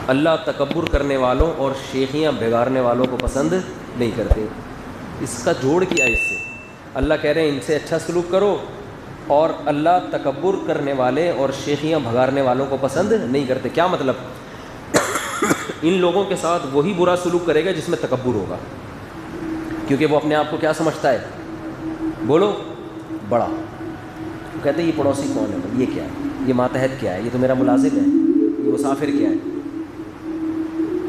اللہ تکبر کرنے والوں اور شیخیاں بگاڑنے والوں کو پسند نہیں کرتے. اس کا جوڑ کیا اس سے؟ اللہ کہہ رہے ہیں ان سے اچھا سلوک کرو، اور اللہ تکبر کرنے والے اور شیخیاں بھگاڑنے والوں کو پسند نہیں کرتے. کیا مطلب؟ ان لوگوں کے ساتھ وہی برا سلوک کرے گا جس میں تکبر ہوگا، کیونکہ وہ اپنے آپ کو کیا سمجھتا ہے؟ بولو، بڑا. کہتے ہیں یہ پڑوسی کون ہے، یہ کیا ہے، یہ ماتحت کیا ہے، یہ تو میرا ملازم ہے، یہ مسافر کیا ہے.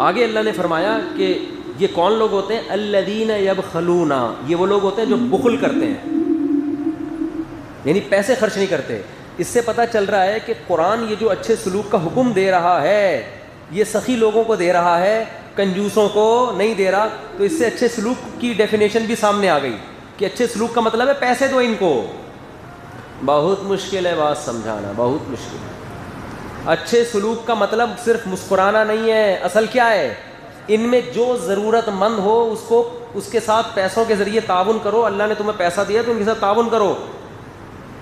آگے اللہ نے فرمایا کہ یہ کون لوگ ہوتے ہیں؟ الذین یبخلون، یہ وہ لوگ ہوتے ہیں جو بخل کرتے ہیں، یعنی پیسے خرچ نہیں کرتے. اس سے پتہ چل رہا ہے کہ قرآن یہ جو اچھے سلوک کا حکم دے رہا ہے یہ سخی لوگوں کو دے رہا ہے، کنجوسوں کو نہیں دے رہا. تو اس سے اچھے سلوک کی ڈیفینیشن بھی سامنے آ گئی کہ اچھے سلوک کا مطلب ہے پیسے دو ان کو. بہت مشکل ہے بات سمجھانا، بہت مشکل ہے. اچھے سلوک کا مطلب صرف مسکرانا نہیں ہے. اصل کیا ہے؟ ان میں جو ضرورت مند ہو اس کے ساتھ پیسوں کے ذریعے تعاون کرو. اللہ نے تمہیں پیسہ دیا تو ان کے ساتھ تعاون کرو،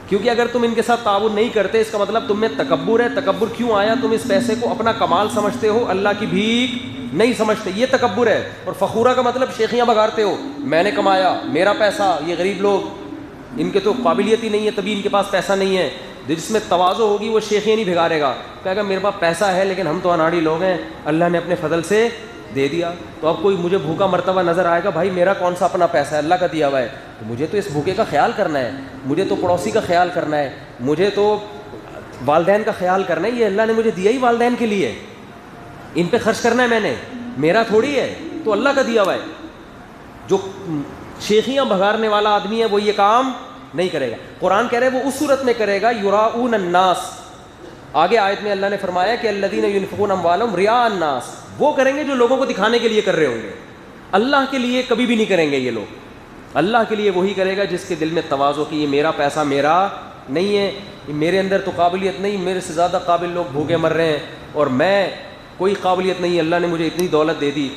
کیونکہ اگر تم ان کے ساتھ تعاون نہیں کرتے اس کا مطلب تم میں تکبر ہے. تکبر کیوں آیا؟ تم اس پیسے کو اپنا کمال سمجھتے ہو، اللہ کی بھیک نہیں سمجھتے، یہ تکبر ہے. اور فخورہ کا مطلب شیخیاں بگاڑتے ہو، میں نے کمایا، میرا پیسہ. یہ غریب لوگ، ان کے تو قابلیت ہی نہیں ہے تبھی ان کے پاس پیسہ نہیں ہے. جس میں تواضع ہوگی وہ شیخیاں نہیں بھگارے گا، کہے گا میرے پاس پیسہ ہے لیکن ہم تو اناڑی لوگ ہیں، اللہ نے اپنے فضل سے دے دیا. تو اب کوئی مجھے بھوکا مرتبہ نظر آئے گا، بھائی میرا کون سا اپنا پیسہ ہے، اللہ کا دیا ہوا ہے، تو مجھے تو اس بھوکے کا خیال کرنا ہے، مجھے تو پڑوسی کا خیال کرنا ہے، مجھے تو والدین کا خیال کرنا ہے. یہ اللہ نے مجھے دیا ہی والدین کے لیے، ان پہ خرچ کرنا ہے میں نے، میرا تھوڑی ہے، تو اللہ کا دیا ہوا ہے. جو شیخیاں بھگارنے والا آدمی ہے وہ یہ کام نہیں کرے گا. قرآن کہہ رہے وہ اس صورت میں کرے گا یراؤن الناس. آگے آیت میں اللہ نے فرمایا کہ الذین ينفقون اموالهم رئاء الناس، وہ کریں گے جو لوگوں کو دکھانے کے لیے کر رہے ہوں گے. اللہ کے لیے کبھی بھی نہیں کریں گے یہ لوگ. اللہ کے لیے وہی کرے گا جس کے دل میں تواضع کی، یہ میرا پیسہ میرا نہیں ہے، میرے اندر تو قابلیت نہیں، میرے سے زیادہ قابل لوگ بھوکے مر رہے ہیں اور میں کوئی قابلیت نہیں، اللہ نے مجھے اتنی دولت دے دی.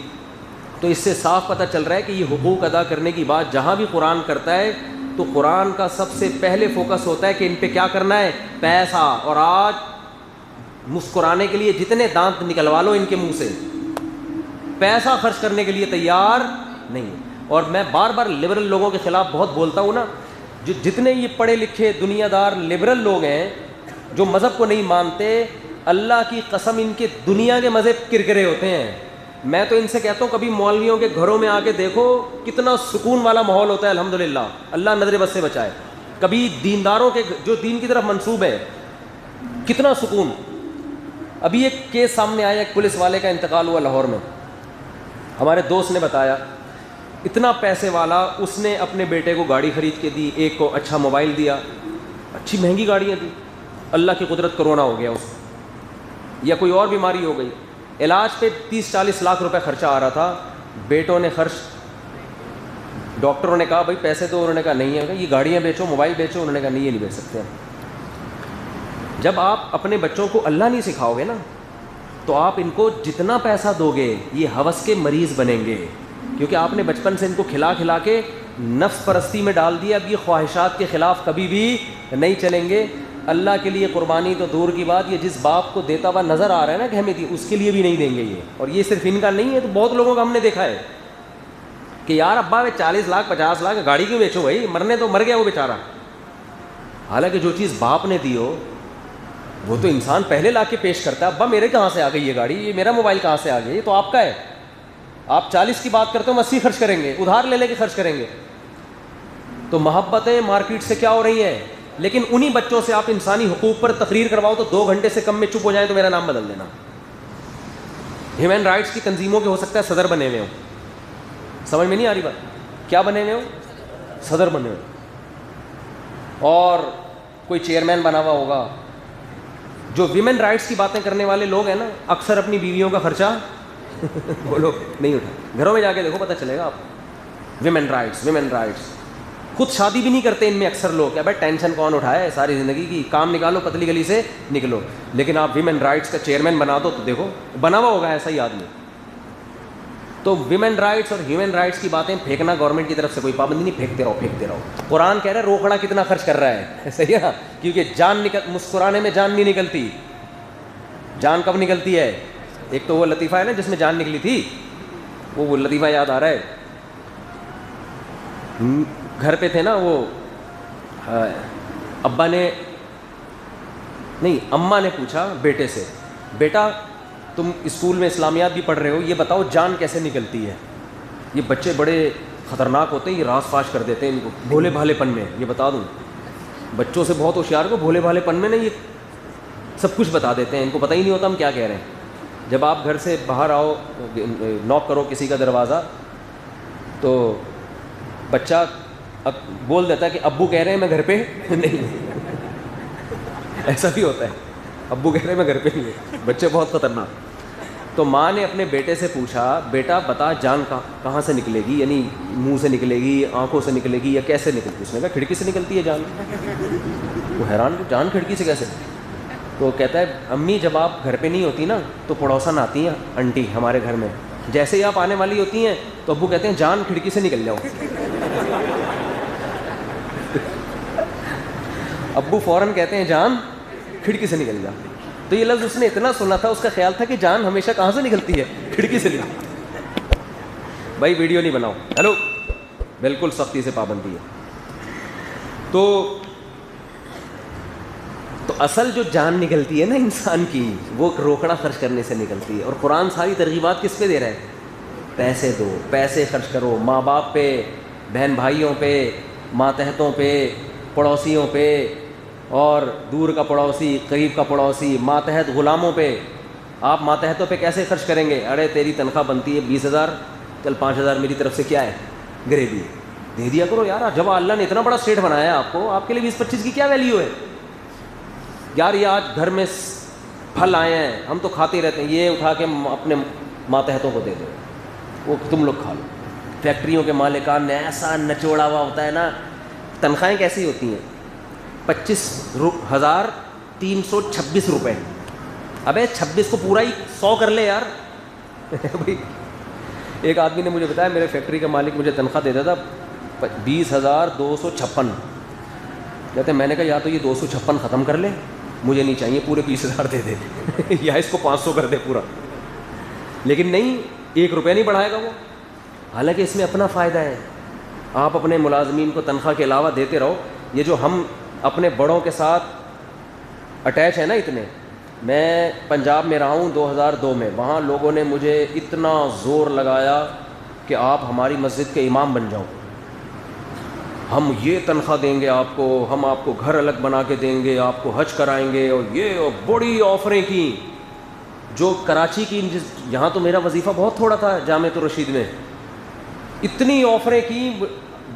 تو اس سے صاف پتہ چل رہا ہے کہ یہ حقوق ادا کرنے کی بات جہاں بھی قرآن کرتا ہے تو قرآن کا سب سے پہلے فوکس ہوتا ہے کہ ان پہ کیا کرنا ہے؟ پیسہ. اور آج مسکرانے کے لیے جتنے دانت نکلوا لو ان کے منہ سے، پیسہ خرچ کرنے کے لیے تیار نہیں. اور میں بار بار لبرل لوگوں کے خلاف بہت بولتا ہوں نا، جو جتنے یہ پڑھے لکھے دنیا دار لبرل لوگ ہیں جو مذہب کو نہیں مانتے، اللہ کی قسم ان کے دنیا کے مذہب کرکرے ہوتے ہیں. میں تو ان سے کہتا ہوں کبھی مولویوں کے گھروں میں آ کے دیکھو کتنا سکون والا ماحول ہوتا ہے، الحمدللہ، اللہ نظر بد سے بچائے. کبھی دینداروں کے جو دین کی طرف منسوب ہے، کتنا سکون. ابھی ایک کیس سامنے آیا، ایک پولیس والے کا انتقال ہوا لاہور میں. ہمارے دوست نے بتایا اتنا پیسے والا، اس نے اپنے بیٹے کو گاڑی خرید کے دی، ایک کو اچھا موبائل دیا، اچھی مہنگی گاڑیاں دی. اللہ کی قدرت کرونا ہو گیا اس کو، یا کوئی اور بیماری ہو گئی، علاج پہ 30-40 لاکھ روپے خرچہ آ رہا تھا. بیٹوں نے خرچ، ڈاکٹروں نے کہا بھائی پیسے تو، انہوں نے کہا نہیں ہے، یہ گاڑیاں بیچو، موبائل بیچو. انہوں نے کہا نہیں، یہ نہیں بیچ سکتے. جب آپ اپنے بچوں کو اللہ نہیں سکھاؤ گے نا تو آپ ان کو جتنا پیسہ دو گے یہ ہوس کے مریض بنیں گے، کیونکہ آپ نے بچپن سے ان کو کھلا کھلا کے نفس پرستی میں ڈال دیا. اب یہ خواہشات کے خلاف کبھی بھی نہیں چلیں گے. اللہ کے لیے قربانی تو دور کی بات، یہ جس باپ کو دیتا ہوا نظر آ رہا ہے نا کہ ہمیں دی، اس کے لیے بھی نہیں دیں گے یہ. اور یہ صرف ان کا نہیں ہے، تو بہت لوگوں کا ہم نے دیکھا ہے کہ یار ابا 40 لاکھ 50 لاکھ گاڑی کیوں بیچو بھائی، مرنے تو مر گیا وہ بیچارہ. حالانکہ جو چیز باپ نے دی ہو وہ تو انسان پہلے لا کے پیش کرتا ہے. ابا میرے کہاں سے آ گئی یہ گاڑی، یہ میرا موبائل کہاں سے آ گیا، یہ تو آپ کا ہے. آپ 40 کی بات کرتے ہو، 80 خرچ کریں گے، ادھار لے لے کے خرچ کریں گے. تو محبتیں مارکیٹ سے کیا ہو رہی ہیں. لیکن انہی بچوں سے آپ انسانی حقوق پر تقریر کرواؤ تو 2 گھنٹے سے کم میں چپ ہو جائیں تو میرا نام بدل دینا. ہیومن رائٹس کی تنظیموں کے ہو سکتا ہے صدر بنے ہوئے ہوں، سمجھ میں نہیں آ رہی بات، کیا بنے ہوئے ہوں؟ صدر بنے ہوئے، اور کوئی چیئرمین بنا ہوا ہوگا. جو ویمن رائٹس کی باتیں کرنے والے لوگ ہیں نا، اکثر اپنی بیویوں کا خرچہ بولو نہیں اٹھا. گھروں میں جا کے دیکھو پتہ چلے گا آپ. ویمن رائٹس خود شادی بھی نہیں کرتے ان میں اکثر لوگ. کیا بھائی ٹینشن کون اٹھائے ساری زندگی کی، کام نکالو، پتلی گلی سے نکلو. لیکن آپ ویمن رائٹس کا چیئرمین بنا دو تو دیکھو بنا ہوا ہوگا ایسا ہی آدمی. تو ویمن رائٹس اور ہیومن رائٹس کی باتیں پھینکنا گورنمنٹ کی طرف سے کوئی پابندی نہیں، پھینکتے رہو. قرآن کہہ رہا ہے روکڑا کتنا خرچ کر رہا ہے، صحیح ہے نا، کیونکہ مسکرانے میں جان نہیں نکلتی. جان کب نکلتی ہے؟ ایک تو وہ لطیفہ ہے نا جس میں جان نکلی تھی, وہ لطیفہ یاد آ رہا ہے. گھر پہ تھے نا, وہ ابا نے نہیں اماں نے پوچھا بیٹے سے, بیٹا تم اسکول میں اسلامیات بھی پڑھ رہے ہو, یہ بتاؤ جان کیسے نکلتی ہے؟ یہ بچے بڑے خطرناک ہوتے ہیں, یہ راز فاش کر دیتے ہیں ان کو بھولے بھالے پن میں. یہ بتا دوں بچوں سے بہت ہوشیار کو بھولے بھالے پن میں نا یہ سب کچھ بتا دیتے ہیں, ان کو پتہ ہی نہیں ہوتا ہم کیا کہہ رہے ہیں. جب آپ گھر سے باہر آؤ, نوک کرو کسی کا دروازہ, تو بچہ بول دیتا ہے کہ ابو کہہ رہے ہیں میں گھر پہ نہیں. ایسا بھی ہوتا ہے, ابو کہہ رہے ہیں میں گھر پہ نہیں ہے. بچے بہت خطرناک. تو ماں نے اپنے بیٹے سے پوچھا, بیٹا بتا جان کہاں سے نکلے گی, یعنی منہ سے نکلے گی, آنکھوں سے نکلے گی, یا کیسے نکلتی ہے؟ اس نے کہا کھڑکی سے نکلتی ہے جان. وہ حیران, جان کھڑکی سے کیسے؟ تو کہتا ہے امی جب آپ گھر پہ نہیں ہوتی نا تو پڑوسن آتی ہیں انٹی ہمارے گھر میں, جیسے ہی آپ آنے والی ہوتی ہیں تو ابو کہتے ہیں جان کھڑکی سے نکل جاؤ. ابو فوراً کہتے ہیں جان کھڑکی سے نکل جاؤ. تو یہ لفظ اس نے اتنا سنا تھا, اس کا خیال تھا کہ جان ہمیشہ کہاں سے نکلتی ہے؟ کھڑکی سے نکلتی. بھائی ویڈیو نہیں بناؤ, ہیلو, بالکل سختی سے پابندی ہے. تو اصل جو جان نکلتی ہے نا انسان کی, وہ روکڑا خرچ کرنے سے نکلتی ہے. اور قرآن ساری ترغیبات کس پہ دے رہا ہے؟ پیسے دو, پیسے خرچ کرو, ماں باپ پہ, بہن بھائیوں پہ, ماتحتوں پہ, پڑوسیوں پہ, اور دور کا پڑوسی, قریب کا پڑوسی, ماتحت غلاموں پہ. آپ ماتحتوں پہ کیسے خرچ کریں گے؟ ارے تیری تنخواہ بنتی ہے 20,000, چل 5,000 میری طرف سے کیا ہے گریوی دے دیا کرو یار. جب اللہ نے اتنا بڑا سٹیٹ بنایا ہے آپ کے لیے 20-25 کی کیا ویلیو ہے یار؟ یہ آج گھر میں پھل آئے ہیں, ہم تو کھاتے رہتے ہیں, یہ اٹھا کے اپنے ماتحتوں کو دے دو, وہ تم لوگ کھا لو. فیکٹریوں کے مالکان نے ایسا نچوڑا ہوا ہوتا ہے نا. تنخواہیں کیسی ہوتی ہیں؟ 25,326 روپے. ابے 26 کو پورا ہی 100 کر لے یار. بھائی ایک آدمی نے مجھے بتایا, میرے فیکٹری کا مالک مجھے تنخواہ دیتا تھا 20,256. کہتے ہیں میں نے کہا یا تو یہ 256 ختم کر لے, مجھے نہیں چاہیے, پورے 20,000 دے دے, یا اس کو 500 کر دے پورا. لیکن نہیں, 1 روپیہ نہیں بڑھائے گا وہ. حالانکہ اس میں اپنا فائدہ ہے. آپ اپنے ملازمین کو تنخواہ کے علاوہ دیتے رہو. یہ جو ہم اپنے بڑوں کے ساتھ اٹیچ ہیں نا اتنے, میں پنجاب میں رہا ہوں 2002 میں, وہاں لوگوں نے مجھے اتنا زور لگایا کہ آپ ہماری مسجد کے امام بن جاؤ, ہم یہ تنخواہ دیں گے آپ کو, ہم آپ کو گھر الگ بنا کے دیں گے, آپ کو حج کرائیں گے, اور یہ بڑی آفریں کی. جو کراچی کی, یہاں تو میرا وظیفہ بہت تھوڑا تھا جامعۃ الرشید میں, اتنی آفریں کی.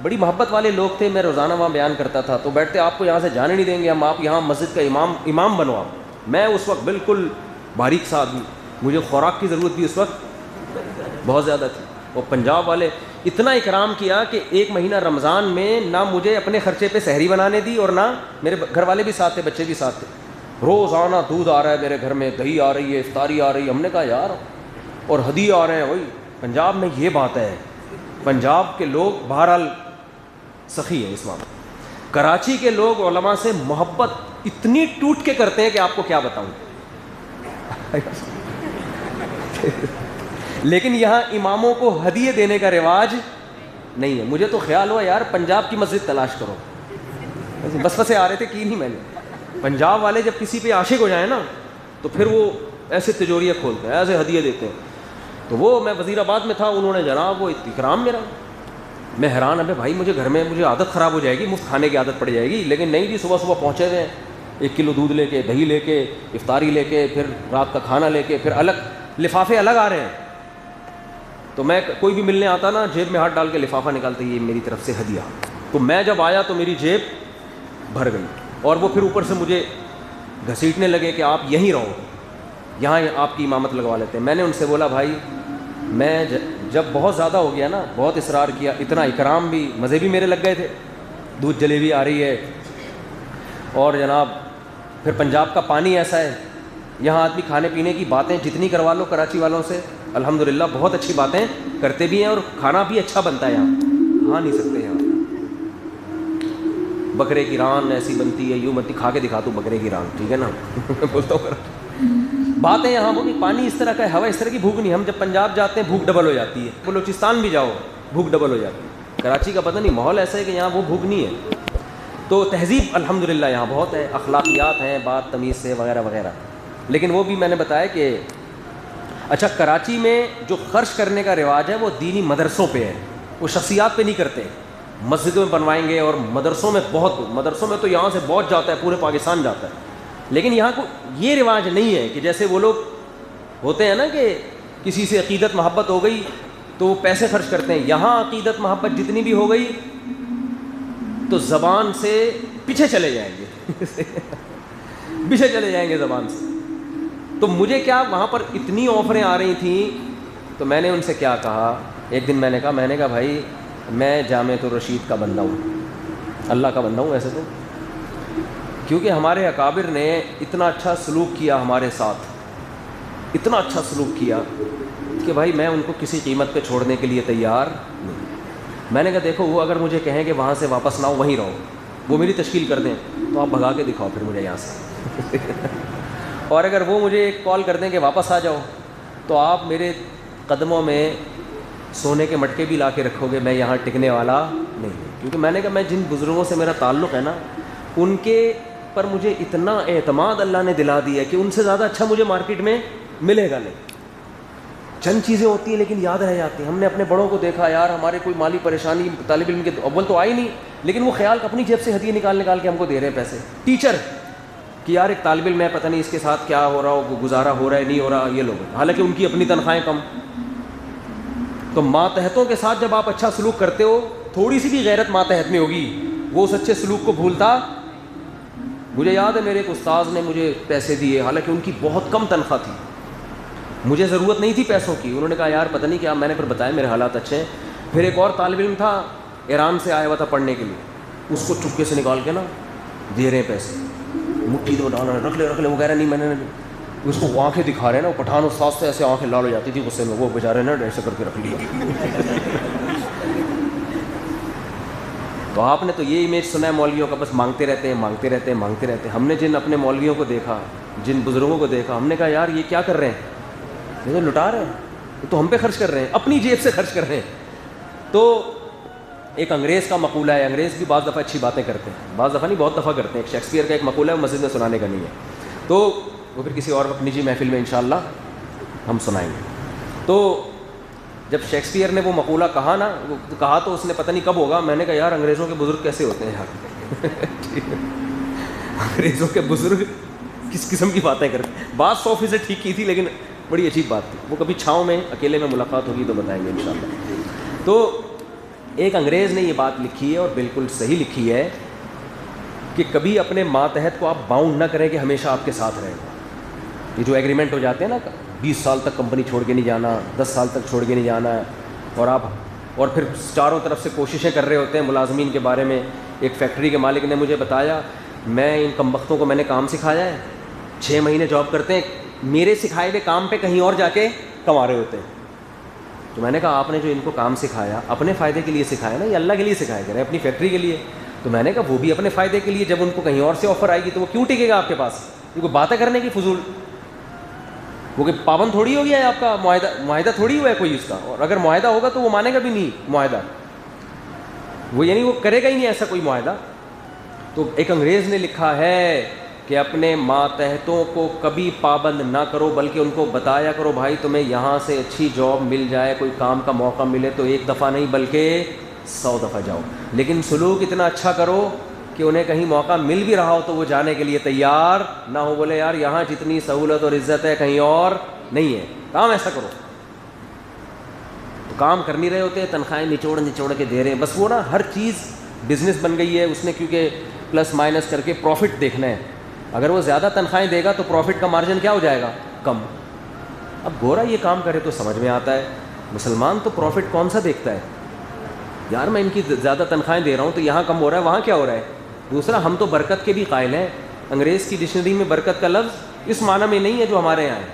بڑی محبت والے لوگ تھے, میں روزانہ وہاں بیان کرتا تھا, تو بیٹھتے آپ کو یہاں سے جانے نہیں دیں گے, ہم آپ یہاں مسجد کا امام بنو آپ. میں اس وقت بالکل باریک سا آدمی, مجھے خوراک کی ضرورت بھی اس وقت بہت زیادہ تھی. اور پنجاب والے اتنا اکرام کیا کہ 1 مہینہ رمضان میں نہ مجھے اپنے خرچے پہ سحری بنانے دی, اور نہ میرے گھر والے بھی ساتھ تھے, بچے بھی ساتھ تھے. روزانہ دودھ آ رہا ہے میرے گھر میں, دہی آ رہی ہے, افطاری آ رہی ہے. ہم نے کہا یار, اور ہدیے آ رہے ہیں. وہی پنجاب میں یہ بات ہے, پنجاب کے لوگ بہرحال سخی ہیں اس معاملے. کراچی کے لوگ علماء سے محبت اتنی ٹوٹ کے کرتے ہیں کہ آپ کو کیا بتاؤں. لیکن یہاں اماموں کو ہدیے دینے کا رواج نہیں ہے. مجھے تو خیال ہوا یار پنجاب کی مسجد تلاش کرو, بس بسے آ رہے تھے, کی نہیں میں نے. پنجاب والے جب کسی پہ عاشق ہو جائیں نا تو پھر وہ ایسے تجوریہ کھولتے ہیں, ایسے ہدیے دیتے ہیں. تو وہ میں وزیر آباد میں تھا, انہوں نے جناب وہ اکرام میرا, میں حیران. ابے بھائی مجھے گھر میں مجھے عادت خراب ہو جائے گی, مفت کھانے کی عادت پڑ جائے گی. لیکن نہیں جی, صبح صبح پہنچے ہوئے ہیں, 1 کلو دودھ لے کے, دہی لے کے, افطاری لے کے, پھر رات کا کھانا لے کے, پھر الگ لفافے الگ آ رہے ہیں. تو میں کوئی بھی ملنے آتا نا, جیب میں ہاتھ ڈال کے لفافہ نکالتے, یہ میری طرف سے ہدیہ. تو میں جب آیا تو میری جیب بھر گئی, اور وہ پھر اوپر سے مجھے گھسیٹنے لگے کہ آپ یہیں رہو, یہاں آپ کی امامت لگوا لیتے ہیں. میں نے ان سے بولا بھائی میں جب بہت زیادہ ہو گیا نا, بہت اصرار کیا, اتنا اکرام بھی, مزے بھی میرے لگ گئے تھے, دودھ جلیبی آ رہی ہے, اور جناب پھر پنجاب کا پانی ایسا ہے, یہاں آدمی کھانے پینے کی باتیں جتنی کروا لو کراچی والوں سے, الحمدللہ بہت اچھی باتیں کرتے بھی ہیں, اور کھانا بھی اچھا بنتا ہے. یہاں کھا نہیں سکتے یہاں. بکرے کی ران ایسی بنتی ہے, یوں بنتی, کھا کے دکھا تو بکرے کی ران, ٹھیک ہے نا. بولتا ہوں بات ہے یہاں وہ کہ پانی اس طرح کا ہے، ہوا اس طرح کی بھوک نہیں. ہم جب پنجاب جاتے ہیں بھوک ڈبل ہو جاتی ہے، بلوچستان بھی جاؤ بھوک ڈبل ہو جاتی ہے. کراچی کا پتہ نہیں ماحول ایسا ہے کہ یہاں وہ بھوک نہیں ہے. تو تہذیب الحمدللہ یہاں بہت ہے، اخلاقیات ہیں، بات تمیز سے وغیرہ وغیرہ. لیکن وہ بھی میں نے بتایا کہ اچھا کراچی میں جو خرچ کرنے کا رواج ہے وہ دینی مدرسوں پہ ہے، وہ شخصیات پہ نہیں کرتے. مسجدوں میں بنوائیں گے اور مدرسوں میں مدرسوں میں تو یہاں سے بہت جاتا ہے، پورے پاکستان جاتا ہے. لیکن یہاں کو یہ رواج نہیں ہے کہ جیسے وہ لوگ ہوتے ہیں نا کہ کسی سے عقیدت محبت ہو گئی تو وہ پیسے خرچ کرتے ہیں. یہاں عقیدت محبت جتنی بھی ہو گئی تو زبان سے پیچھے چلے جائیں گے پیچھے چلے جائیں گے زبان سے. تو مجھے کیا وہاں پر اتنی آفریں آ رہی تھیں تو میں نے ان سے کیا کہا. ایک دن میں نے کہا بھائی میں جامعۃ الرشید کا بندہ ہوں، اللہ کا بندہ ہوں ویسے تو، کیونکہ ہمارے اکابر نے اتنا اچھا سلوک کیا ہمارے ساتھ، اتنا اچھا سلوک کیا کہ بھائی میں ان کو کسی قیمت پہ چھوڑنے کے لیے تیار نہیں. میں نے کہا دیکھو وہ اگر مجھے کہیں کہ وہاں سے واپس نہ ہو وہیں رہو، وہ میری تشکیل کر دیں تو آپ بھگا کے دکھاؤ پھر مجھے یہاں سے اور اگر وہ مجھے ایک کال کر دیں کہ واپس آ جاؤ تو آپ میرے قدموں میں سونے کے مٹکے بھی لا کے رکھو گے، میں یہاں ٹکنے والا نہیں. کیونکہ میں نے کہا میں جن بزرگوں سے میرا تعلق ہے نا ان کے پر مجھے اتنا اعتماد اللہ نے دلا دیا کہ ان سے زیادہ اچھا مجھے مارکیٹ میں ملے گا نہیں. چند چیزیں ہوتی ہیں لیکن یاد رہ جاتی ہیں. ہم نے اپنے بڑوں کو دیکھا یار ہمارے کوئی مالی پریشانی طالب علم کے اول تو آئی نہیں، لیکن وہ خیال اپنی جیب سے ہدیے نکال کے ہم کو دے رہے ہیں پیسے. ٹیچر کہ یار ایک طالب علم ہے پتہ نہیں اس کے ساتھ کیا ہو رہا ہو، گزارا ہو رہا ہے نہیں ہو رہا، یہ لوگ حالانکہ ان کی اپنی تنخواہیں کم. تو ماتحتوں کے ساتھ جب آپ اچھا سلوک کرتے ہو تھوڑی سی بھی غیرت ماتحت میں ہوگی، وہ اس اچھے سلوک کو بھولتا. مجھے یاد ہے میرے ایک استاذ نے مجھے پیسے دیے، حالانکہ ان کی بہت کم تنخواہ تھی، مجھے ضرورت نہیں تھی پیسوں کی. انہوں نے کہا یار پتہ نہیں کیا، میں نے پھر بتایا میرے حالات اچھے ہیں. پھر ایک اور طالب علم تھا ایران سے آیا ہوا تھا پڑھنے کے لیے، اس کو چپکے سے نکال کے نا دے رہے ہیں پیسے، مٹھی تو ڈال رہے رکھ لے وہ کہہ رہے نہیں میں نے، اس کو آنکھیں دکھا رہے ہیں نا، وہ پٹھان استاد سے ایسے آنکھیں لال ہو جاتی تھی غصے میں، وہ بیچارے نا ایسے کر کے رکھ لیا. تو آپ نے تو یہ امیج سنا ہے مولویوں کا، بس مانگتے رہتے ہیں مانگتے رہتے ہیں مانگتے رہتے ہیں. ہم نے جن اپنے مولویوں کو دیکھا، جن بزرگوں کو دیکھا، ہم نے کہا یار یہ کیا کر رہے ہیں، یہ تو لٹا رہے ہیں، یہ تو ہم پہ خرچ کر رہے ہیں، اپنی جیب سے خرچ کر رہے ہیں. تو ایک انگریز کا مقولہ ہے، انگریز بھی بعض دفعہ اچھی باتیں کرتے ہیں، بعض دفعہ نہیں بہت دفعہ کرتے ہیں. ایک شیکسپیئر کا ایک مقولہ ہے، وہ مسجد میں سنانے کا نہیں ہے، تو وہ پھر کسی اور وقت نجی محفل میں انشاءاللہ ہم سنائیں گے. تو جب شیکسپیئر نے وہ مقولہ کہا نا، وہ کہا تو اس نے پتہ نہیں کب ہوگا، میں نے کہا یار انگریزوں کے بزرگ کیسے ہوتے ہیں یار انگریزوں کے بزرگ کس قسم کی باتیں کرتے ہیں. بات 100% ٹھیک کی تھی لیکن بڑی عجیب بات تھی. وہ کبھی چھاؤں میں اکیلے میں ملاقات ہوگی تو بتائیں گے انشاءاللہ. تو ایک انگریز نے یہ بات لکھی ہے اور بالکل صحیح لکھی ہے کہ کبھی اپنے ماتحت کو آپ باؤنڈ نہ کریں کہ ہمیشہ آپ کے ساتھ رہے گا. یہ جو ایگریمنٹ ہو جاتے ہیں نا 20 سال تک کمپنی چھوڑ کے نہیں جانا، 10 سال تک چھوڑ کے نہیں جانا ہے، اور پھر چاروں طرف سے کوششیں کر رہے ہوتے ہیں ملازمین کے بارے میں. ایک فیکٹری کے مالک نے مجھے بتایا میں ان کمبختوں کو میں نے کام سکھایا ہے، 6 مہینے جاب کرتے ہیں، میرے سکھائے ہوئے کام پہ کہیں اور جا کے کما رہے ہوتے ہیں. تو میں نے کہا آپ نے جو ان کو کام سکھایا اپنے فائدے کے لیے سکھایا نا، یہ اللہ کے لیے سکھایا کریں، اپنی فیکٹری کے لیے. تو میں نے کہا وہ بھی اپنے فائدے کے لیے، جب ان کو کہیں اور سے آفر آئے گی تو وہ کیوں ٹکے گا آپ کے پاس؟ یہ کوئی باتیں کرنے کی فضول، وہ کہ پابند تھوڑی ہو گیا ہے آپ کا، معاہدہ تھوڑی ہوا ہے کوئی اس کا، اور اگر معاہدہ ہوگا تو وہ مانے گا بھی نہیں معاہدہ، وہ یعنی وہ کرے گا ہی نہیں ایسا کوئی معاہدہ. تو ایک انگریز نے لکھا ہے کہ اپنے ماتحتوں کو کبھی پابند نہ کرو، بلکہ ان کو بتایا کرو بھائی تمہیں یہاں سے اچھی جاب مل جائے، کوئی کام کا موقع ملے تو 1 دفعہ نہیں بلکہ 100 دفعہ جاؤ، لیکن سلوک اتنا اچھا کرو کہ انہیں کہیں موقع مل بھی رہا ہو تو وہ جانے کے لیے تیار نہ ہو، بولے یار یہاں جتنی سہولت اور عزت ہے کہیں اور نہیں ہے. کام ایسا کرو. تو کام کر نہیں رہے ہوتے، تنخواہیں نچوڑ کے دے رہے ہیں، بس وہ نا ہر چیز بزنس بن گئی ہے، اس نے کیونکہ پلس مائنس کر کے پروفٹ دیکھنا ہے. اگر وہ زیادہ تنخواہیں دے گا تو پروفٹ کا مارجن کیا ہو جائے گا؟ کم. اب گورا یہ کام کرے تو سمجھ میں آتا ہے، مسلمان تو پروفٹ کون سا دیکھتا ہے؟ یار میں ان کی زیادہ تنخواہیں دے رہا ہوں تو یہاں کم ہو رہا ہے، وہاں کیا ہو رہا ہے؟ دوسرا ہم تو برکت کے بھی قائل ہیں. انگریز کی ڈکشنری میں برکت کا لفظ اس معنی میں نہیں ہے جو ہمارے یہاں ہے.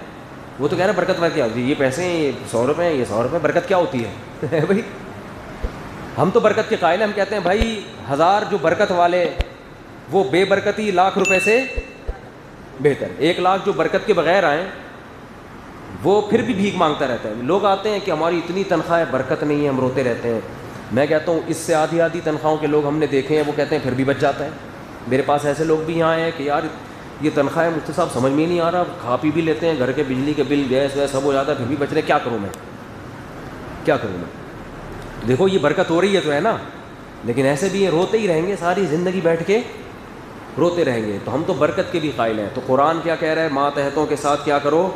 وہ تو کہہ رہے ہیں برکت کیا ہوتی ہے، یہ پیسے ہیں، یہ 100 روپے ہیں، یہ 100 روپے، برکت کیا ہوتی ہے بھائی؟ ہم تو برکت کے قائل ہیں. ہم کہتے ہیں بھائی 1000 جو برکت والے وہ بے برکتی 1,00,000 روپے سے بہتر. 1 لاکھ جو برکت کے بغیر آئیں وہ پھر بھی بھیک مانگتا رہتا ہے. لوگ آتے ہیں کہ ہماری اتنی تنخواہ ہے, برکت نہیں ہے, ہم روتے رہتے ہیں. میں کہتا ہوں اس سے آدھی آدھی تنخواہوں کے لوگ ہم نے دیکھے ہیں, وہ کہتے ہیں پھر بھی بچ جاتا ہے. میرے پاس ایسے لوگ بھی یہاں ہیں کہ یار یہ تنخواہ ہے مفتی صاحب سمجھ میں ہی نہیں آ رہا, کھا پی بھی لیتے ہیں, گھر کے بجلی کے بل گیس ویس سب ہو جاتا ہے, پھر بھی بچ رہے, کیا کروں میں, کیا کروں میں. دیکھو یہ برکت ہو رہی ہے تو ہے نا, لیکن ایسے بھی یہ روتے ہی رہیں گے ساری زندگی بیٹھ کے روتے رہیں گے. تو ہم تو برکت کے بھی قائل ہیں. تو قرآن کیا کہہ رہا ہے, ماتحتوں کے ساتھ کیا کرو,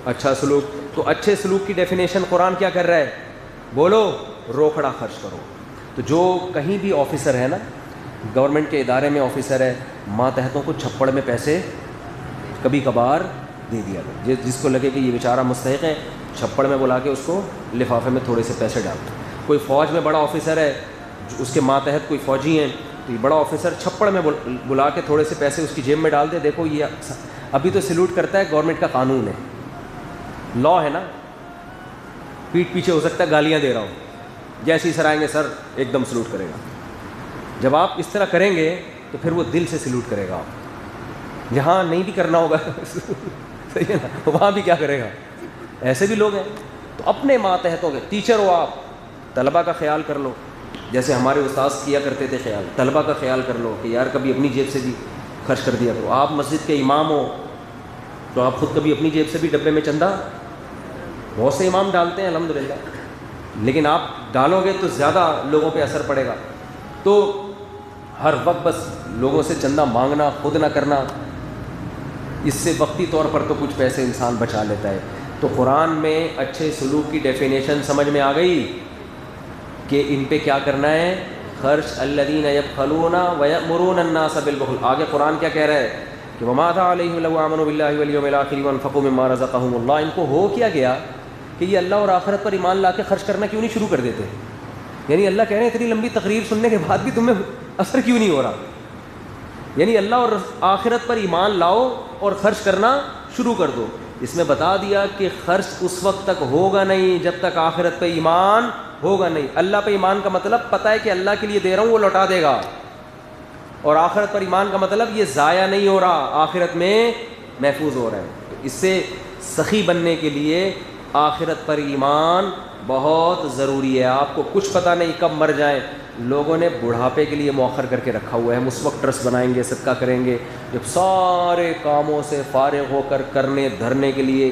اچھا سلوک. تو اچھے سلوک کی ڈیفینیشن قرآن کیا کر رہا ہے, بولو, روکڑا خرچ کرو. تو جو کہیں بھی آفیسر ہے نا, گورنمنٹ کے ادارے میں آفیسر ہے, ماتحتوں کو چھپڑ میں پیسے کبھی کبھار دے دیا کرو. جس کو لگے کہ یہ بیچارہ مستحق ہے, چھپڑ میں بلا کے اس کو لفافے میں تھوڑے سے پیسے ڈال دو. کوئی فوج میں بڑا آفیسر ہے, اس کے ماتحت کوئی فوجی ہیں, تو یہ بڑا آفیسر چھپڑ میں بلا کے تھوڑے سے پیسے اس کی جیب میں ڈال دے. دیکھو یہ ابھی تو سلوٹ کرتا ہے, گورنمنٹ کا قانون ہے, لا ہے نا, پیٹ پیچھے ہو سکتا ہے گالیاں دے رہا ہوں, جیسے ہی سر آئیں گے سر ایک دم سلوٹ کرے گا. جب آپ اس طرح کریں گے تو پھر وہ دل سے سلوٹ کرے گا. آپ جہاں نہیں بھی کرنا ہوگا صحیح ہے نا, وہاں بھی کیا کرے گا. ایسے بھی لوگ ہیں. تو اپنے ماتحتوں کے, ٹیچر ہو آپ, طلبہ کا خیال کر لو, جیسے ہمارے استاذ کیا کرتے تھے خیال, طلبہ کا خیال کر لو کہ یار کبھی اپنی جیب سے بھی خرچ کر دیا کرو. آپ مسجد کے امام ہو تو آپ خود کبھی اپنی جیب سے بھی ڈبے میں چندہ, بہت سے امام ڈالتے ہیں الحمدللہ, لیکن آپ ڈالو گے تو زیادہ لوگوں پہ اثر پڑے گا. تو ہر وقت بس لوگوں سے چندہ مانگنا, خود نہ کرنا, اس سے وقتی طور پر تو کچھ پیسے انسان بچا لیتا ہے. تو قرآن میں اچھے سلوک کی ڈیفینیشن سمجھ میں آ گئی کہ ان پہ کیا کرنا ہے, خرچ. الذین یبخلون ویأمرون الناس بالبخل. آگے قرآن کیا کہہ رہا ہے کہ وماذا علیہم لو آمنوا باللہ والیوم الآخر وانفقوا مما رزقہم اللہ. ان کو ہو کیا گیا کہ یہ اللہ اور آخرت پر ایمان لا کے خرچ کرنا کیوں نہیں شروع کر دیتے. یعنی اللہ کہہ رہے ہیں اتنی لمبی تقریر سننے کے بعد بھی تمہیں اثر کیوں نہیں ہو رہا. یعنی اللہ اور آخرت پر ایمان لاؤ اور خرچ کرنا شروع کر دو. اس میں بتا دیا کہ خرچ اس وقت تک ہوگا نہیں جب تک آخرت پہ ایمان ہوگا نہیں. اللہ پہ ایمان کا مطلب پتہ ہے کہ اللہ کے لیے دے رہا ہوں, وہ لوٹا دے گا. اور آخرت پر ایمان کا مطلب یہ ضائع نہیں ہو رہا, آخرت میں محفوظ ہو رہا ہے. تو اس سے سخی بننے کے لیے آخرت پر ایمان بہت ضروری ہے. آپ کو کچھ پتہ نہیں کب مر جائیں. لوگوں نے بڑھاپے کے لیے مؤخر کر کے رکھا ہوا ہے, ہم اس وقت ٹرسٹ بنائیں گے, صدقہ کریں گے جب سارے کاموں سے فارغ ہو کر کرنے دھرنے کے لیے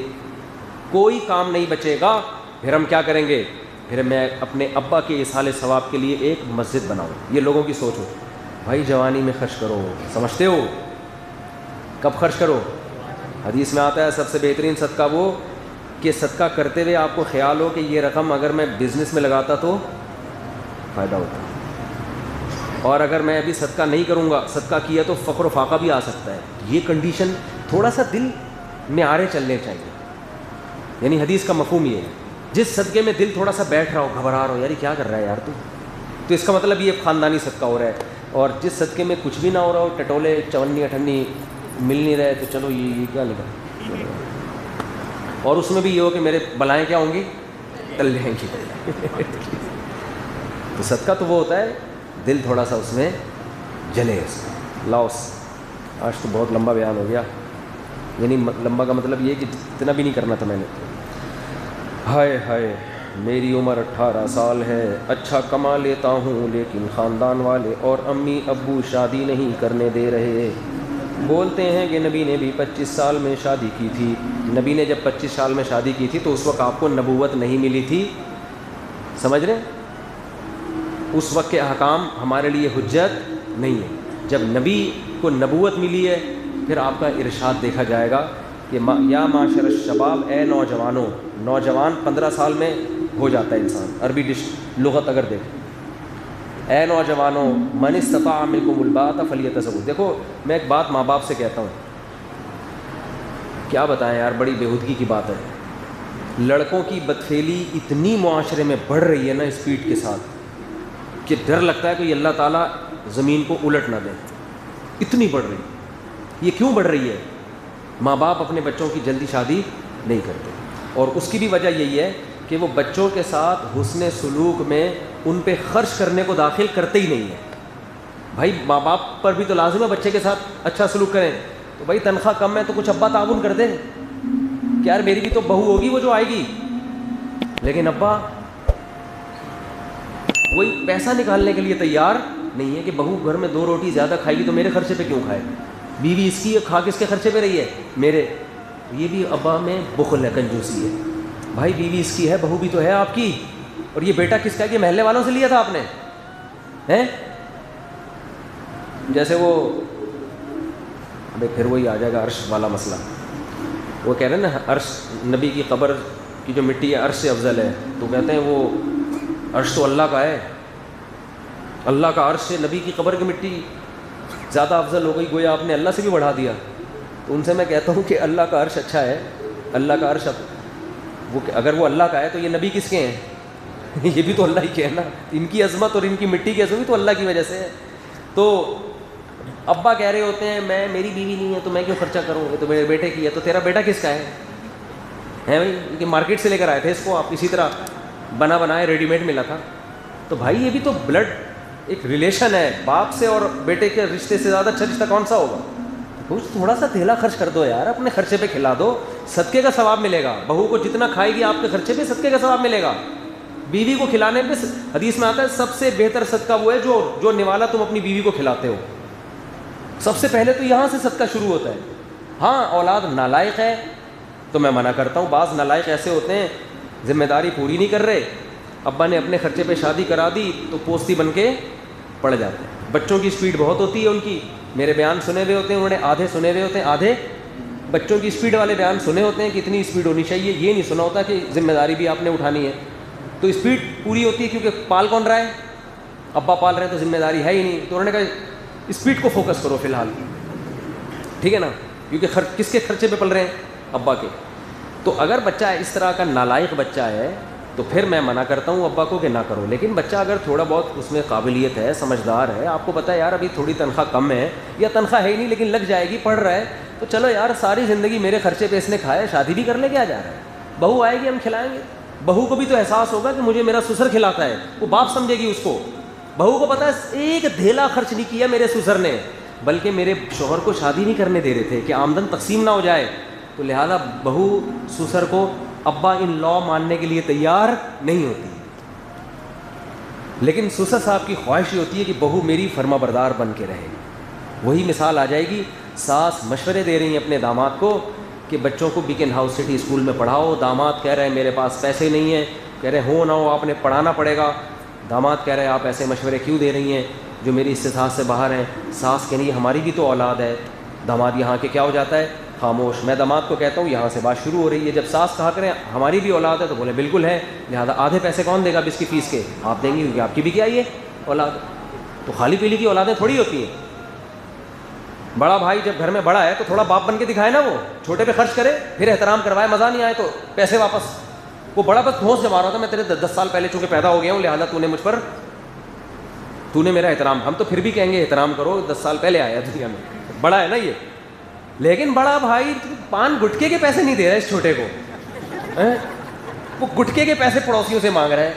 کوئی کام نہیں بچے گا, پھر ہم کیا کریں گے, پھر میں اپنے ابا کے ایصال ثواب کے لیے ایک مسجد بناؤں. یہ لوگوں کی سوچ ہو. بھائی جوانی میں خرچ کرو, سمجھتے ہو کب خرچ کرو. حدیث میں آتا ہے سب سے بہترین صدقہ وہ کہ صدقہ کرتے ہوئے آپ کو خیال ہو کہ یہ رقم اگر میں بزنس میں لگاتا تو فائدہ ہوتا, اور اگر میں ابھی صدقہ نہیں کروں گا, صدقہ کیا تو فقر و فاقہ بھی آ سکتا ہے. یہ کنڈیشن تھوڑا سا دل میں آرے چلنے چاہیے. یعنی حدیث کا مفہوم یہ ہے, جس صدقے میں دل تھوڑا سا بیٹھ رہا ہو, گھبرا رہا ہو, یار کیا کر رہا ہے یار تو اس کا مطلب یہ خاندانی صدقہ ہو رہا ہے. اور جس صدقے میں کچھ بھی نہ ہو رہا ہو, ٹٹولے چونی اٹھنی مل نہیں رہے, تو چلو یہ کیا لگا, اور اس میں بھی یہ ہو کہ میرے بلائیں کیا ہوں گی, ٹل جائیں گی. تو صدقہ تو وہ ہوتا ہے دل تھوڑا سا اس میں جلے. اس میں لاؤس. آج تو بہت لمبا بیان ہو گیا, یعنی لمبا کا مطلب یہ کہ اتنا بھی نہیں کرنا تھا میں نے. ہائے ہائے میری عمر 18 سال ہے, اچھا کما لیتا ہوں, لیکن خاندان والے اور امی ابو شادی نہیں کرنے دے رہے. بولتے ہیں کہ نبی نے بھی 25 سال میں شادی کی تھی. نبی نے جب 25 سال میں شادی کی تھی تو اس وقت آپ کو نبوت نہیں ملی تھی, سمجھ رہے ہیں. اس وقت کے احکام ہمارے لیے حجت نہیں ہے. جب نبی کو نبوت ملی ہے پھر آپ کا ارشاد دیکھا جائے گا کہ یا معاشر الشباب, اے نوجوانوں. نوجوان 15 سال میں ہو جاتا ہے انسان, عربی لغت اگر دیکھیں, اے نوجوانوں, من استطاع منکم الباءۃ فلیتزوج. دیکھو میں ایک بات ماں باپ سے کہتا ہوں, کیا بتائیں یار, بڑی بےہودگی کی بات ہے. لڑکوں کی بدفعلی اتنی معاشرے میں بڑھ رہی ہے نا اسپیڈ کے ساتھ کہ ڈر لگتا ہے کہ اللہ تعالیٰ زمین کو الٹ نہ دیں. اتنی بڑھ رہی ہے. یہ کیوں بڑھ رہی ہے؟ ماں باپ اپنے بچوں کی جلدی شادی نہیں کرتے, اور اس کی بھی وجہ یہی ہے کہ وہ بچوں کے ساتھ حسن سلوک میں ان پہ خرچ کرنے کو داخل کرتے ہی نہیں ہیں. بھائی ماں باپ پر بھی تو لازم ہے بچے کے ساتھ اچھا سلوک کریں. تو بھائی تنخواہ کم ہے تو کچھ ابا تعاون کر دیں, کہ یار میری بھی تو بہو ہوگی وہ جو آئے گی. لیکن ابا وہی پیسہ نکالنے کے لیے تیار نہیں ہے کہ بہو گھر میں 2 روٹی زیادہ کھائے گی تو میرے خرچے پہ کیوں کھائے, بیوی اس کی کھا کس کے خرچے پہ رہی ہے, میرے. یہ بھی ابا میں بخل ہے, کنجوسی ہے. بھائی بیوی اس کی ہے, بہو بھی تو ہے آپ کی, اور یہ بیٹا کس کا ہے, یہ محلے والوں سے لیا تھا آپ نے ہیں. جیسے وہ ابھی پھر وہی آ جائے گا عرش والا مسئلہ. وہ کہہ رہے ہیں نا عرش, نبی کی قبر کی جو مٹی ہے عرش سے افضل ہے, تو کہتے ہیں وہ عرش تو اللہ کا ہے, اللہ کا عرش سے نبی کی قبر کی مٹی زیادہ افضل ہو گئی, گویا آپ نے اللہ سے بھی بڑھا دیا. تو ان سے میں کہتا ہوں کہ اللہ کا عرش اچھا ہے, اللہ کا عرش وہ اگر وہ اللہ کا ہے تو یہ نبی کس کے ہیں, یہ بھی تو اللہ ہی کے ہیں نا. ان کی عظمت اور ان کی مٹی کی عظمت بھی تو اللہ کی وجہ سے ہے. تو ابا کہہ رہے ہوتے ہیں میں, میری بیوی نہیں ہے تو میں کیوں خرچہ کروں, یہ تو میرے بیٹے کی ہے. تو تیرا بیٹا کس کا ہے بھائی, کہ مارکیٹ سے لے کر آئے تھے اس کو آپ, اسی طرح بنا بنائے ریڈی میڈ ملا تھا. تو بھائی یہ بھی تو بلڈ ایک ریلیشن ہے, باپ سے اور بیٹے کے رشتے سے زیادہ اچھا رشتہ کون سا ہوگا. تھوڑا سا تھیلا خرچ کر دو یار, اپنے خرچے پہ کھلا دو, صدقے کا ثواب ملے گا. بہو کو جتنا کھائے گی آپ کے خرچے پہ صدقے کا ثواب ملے گا. بیوی کو کھلانے پہ حدیث میں آتا ہے سب سے بہتر صدقہ وہ ہے جو نوالا تم اپنی بیوی کو کھلاتے ہو. سب سے پہلے تو یہاں سے صدقہ شروع ہوتا ہے. ہاں اولاد نالائق ہے تو میں منع کرتا ہوں. بعض نالائق ایسے ہوتے ہیں ذمہ داری پوری نہیں کر رہے, ابا نے اپنے خرچے پہ شادی کرا دی تو پوستی بن کے پڑ جاتے ہیں. بچوں کی اسپیڈ بہت ہوتی ہے ان کی, میرے بیان سنے ہوئے ہوتے ہیں انہوں نے, آدھے سنے ہوئے ہوتے ہیں, آدھے بچوں کی اسپیڈ والے بیان سنے ہوتے ہیں کہ اتنی اسپیڈ ہونی چاہیے, یہ نہیں سنا ہوتا کہ ذمہ داری بھی آپ نے اٹھانی ہے. تو اسپیڈ پوری ہوتی ہے کیونکہ پال کون رہا ہے, ابا پال رہے ہیں تو ذمہ داری ہے ہی نہیں. تو انہوں نے کہا اسپیڈ کو فوکس کرو فی الحال, ٹھیک ہے نا, کیونکہ کس کے خرچے پہ پل رہے ہیں, ابا کے. تو اگر بچہ اس طرح کا نالائق بچہ ہے تو پھر میں منع کرتا ہوں ابا کو کہ نہ کرو. لیکن بچہ اگر تھوڑا بہت اس میں قابلیت ہے, سمجھدار ہے, آپ کو پتہ ہے یار ابھی تھوڑی تنخواہ کم ہے یا تنخواہ ہے ہی نہیں لیکن لگ جائے گی, پڑھ رہا ہے, تو چلو یار ساری زندگی میرے خرچے پہ اس نے کھایا, شادی بھی کر لے, کیا جا رہا ہے, بہو آئے گی ہم کھلائیں گے. بہو کو بھی تو احساس ہوگا کہ مجھے میرا سسر کھلاتا ہے, وہ باپ سمجھے گی اس کو. بہو کو پتہ ہے ایک دھیلا خرچ نہیں کیا میرے سسر نے, بلکہ میرے شوہر کو شادی نہیں کرنے دے رہے تھے کہ آمدن تقسیم نہ ہو جائے. تو لہذا بہو سسر کو ابا ان لا ماننے کے لیے تیار نہیں ہوتی, لیکن سسر صاحب کی خواہش یہ ہوتی ہے کہ بہو میری فرما بردار بن کے رہے. وہی مثال آ جائے گی, ساس مشورے دے رہی ہیں اپنے داماد کو کہ بچوں کو بیکن ہاؤس سٹی اسکول میں پڑھاؤ. داماد کہہ رہے ہیں میرے پاس پیسے نہیں ہیں, کہہ رہے ہو نہ ہو آپ نے پڑھانا پڑے گا. داماد کہہ رہے ہیں آپ ایسے مشورے کیوں دے رہی ہیں جو میری استطاعت سے باہر ہیں. ساس کہنی ہماری بھی تو اولاد ہے. داماد یہاں کے کیا ہو جاتا ہے, خاموش. میں داماد کو کہتا ہوں یہاں سے بات شروع ہو رہی ہے. جب ساس کہا کریں ہماری بھی اولاد ہے تو بولے بالکل ہے, لہٰذا آدھے پیسے کون دے گا اب اس کی فیس کے, آپ دیں گے کیونکہ آپ کی بھی کیا یہ اولاد. تو خالی پیلی کی اولادیں تھوڑی ہوتی ہیں. بڑا بھائی جب گھر میں بڑا ہے تو تھوڑا باپ بن کے دکھائے نا, وہ چھوٹے پہ خرچ کرے, پھر احترام کروائے, مزہ نہیں آئے تو پیسے واپس. وہ بڑا بس دھوس جما رہا تھا میں تیرے 10 سال پہلے چونکہ پیدا ہو گیا ہوں, لہٰذا تو نے مجھ پر, تو نے میرا احترام. ہم تو پھر بھی کہیں گے احترام کرو, 10 سال پہلے آیا دنیا میں, بڑا ہے نا یہ. لیکن بڑا بھائی پان گٹکے کے پیسے نہیں دے رہا ہے اس چھوٹے کو, وہ گٹکے کے پیسے پڑوسیوں سے مانگ رہا ہے.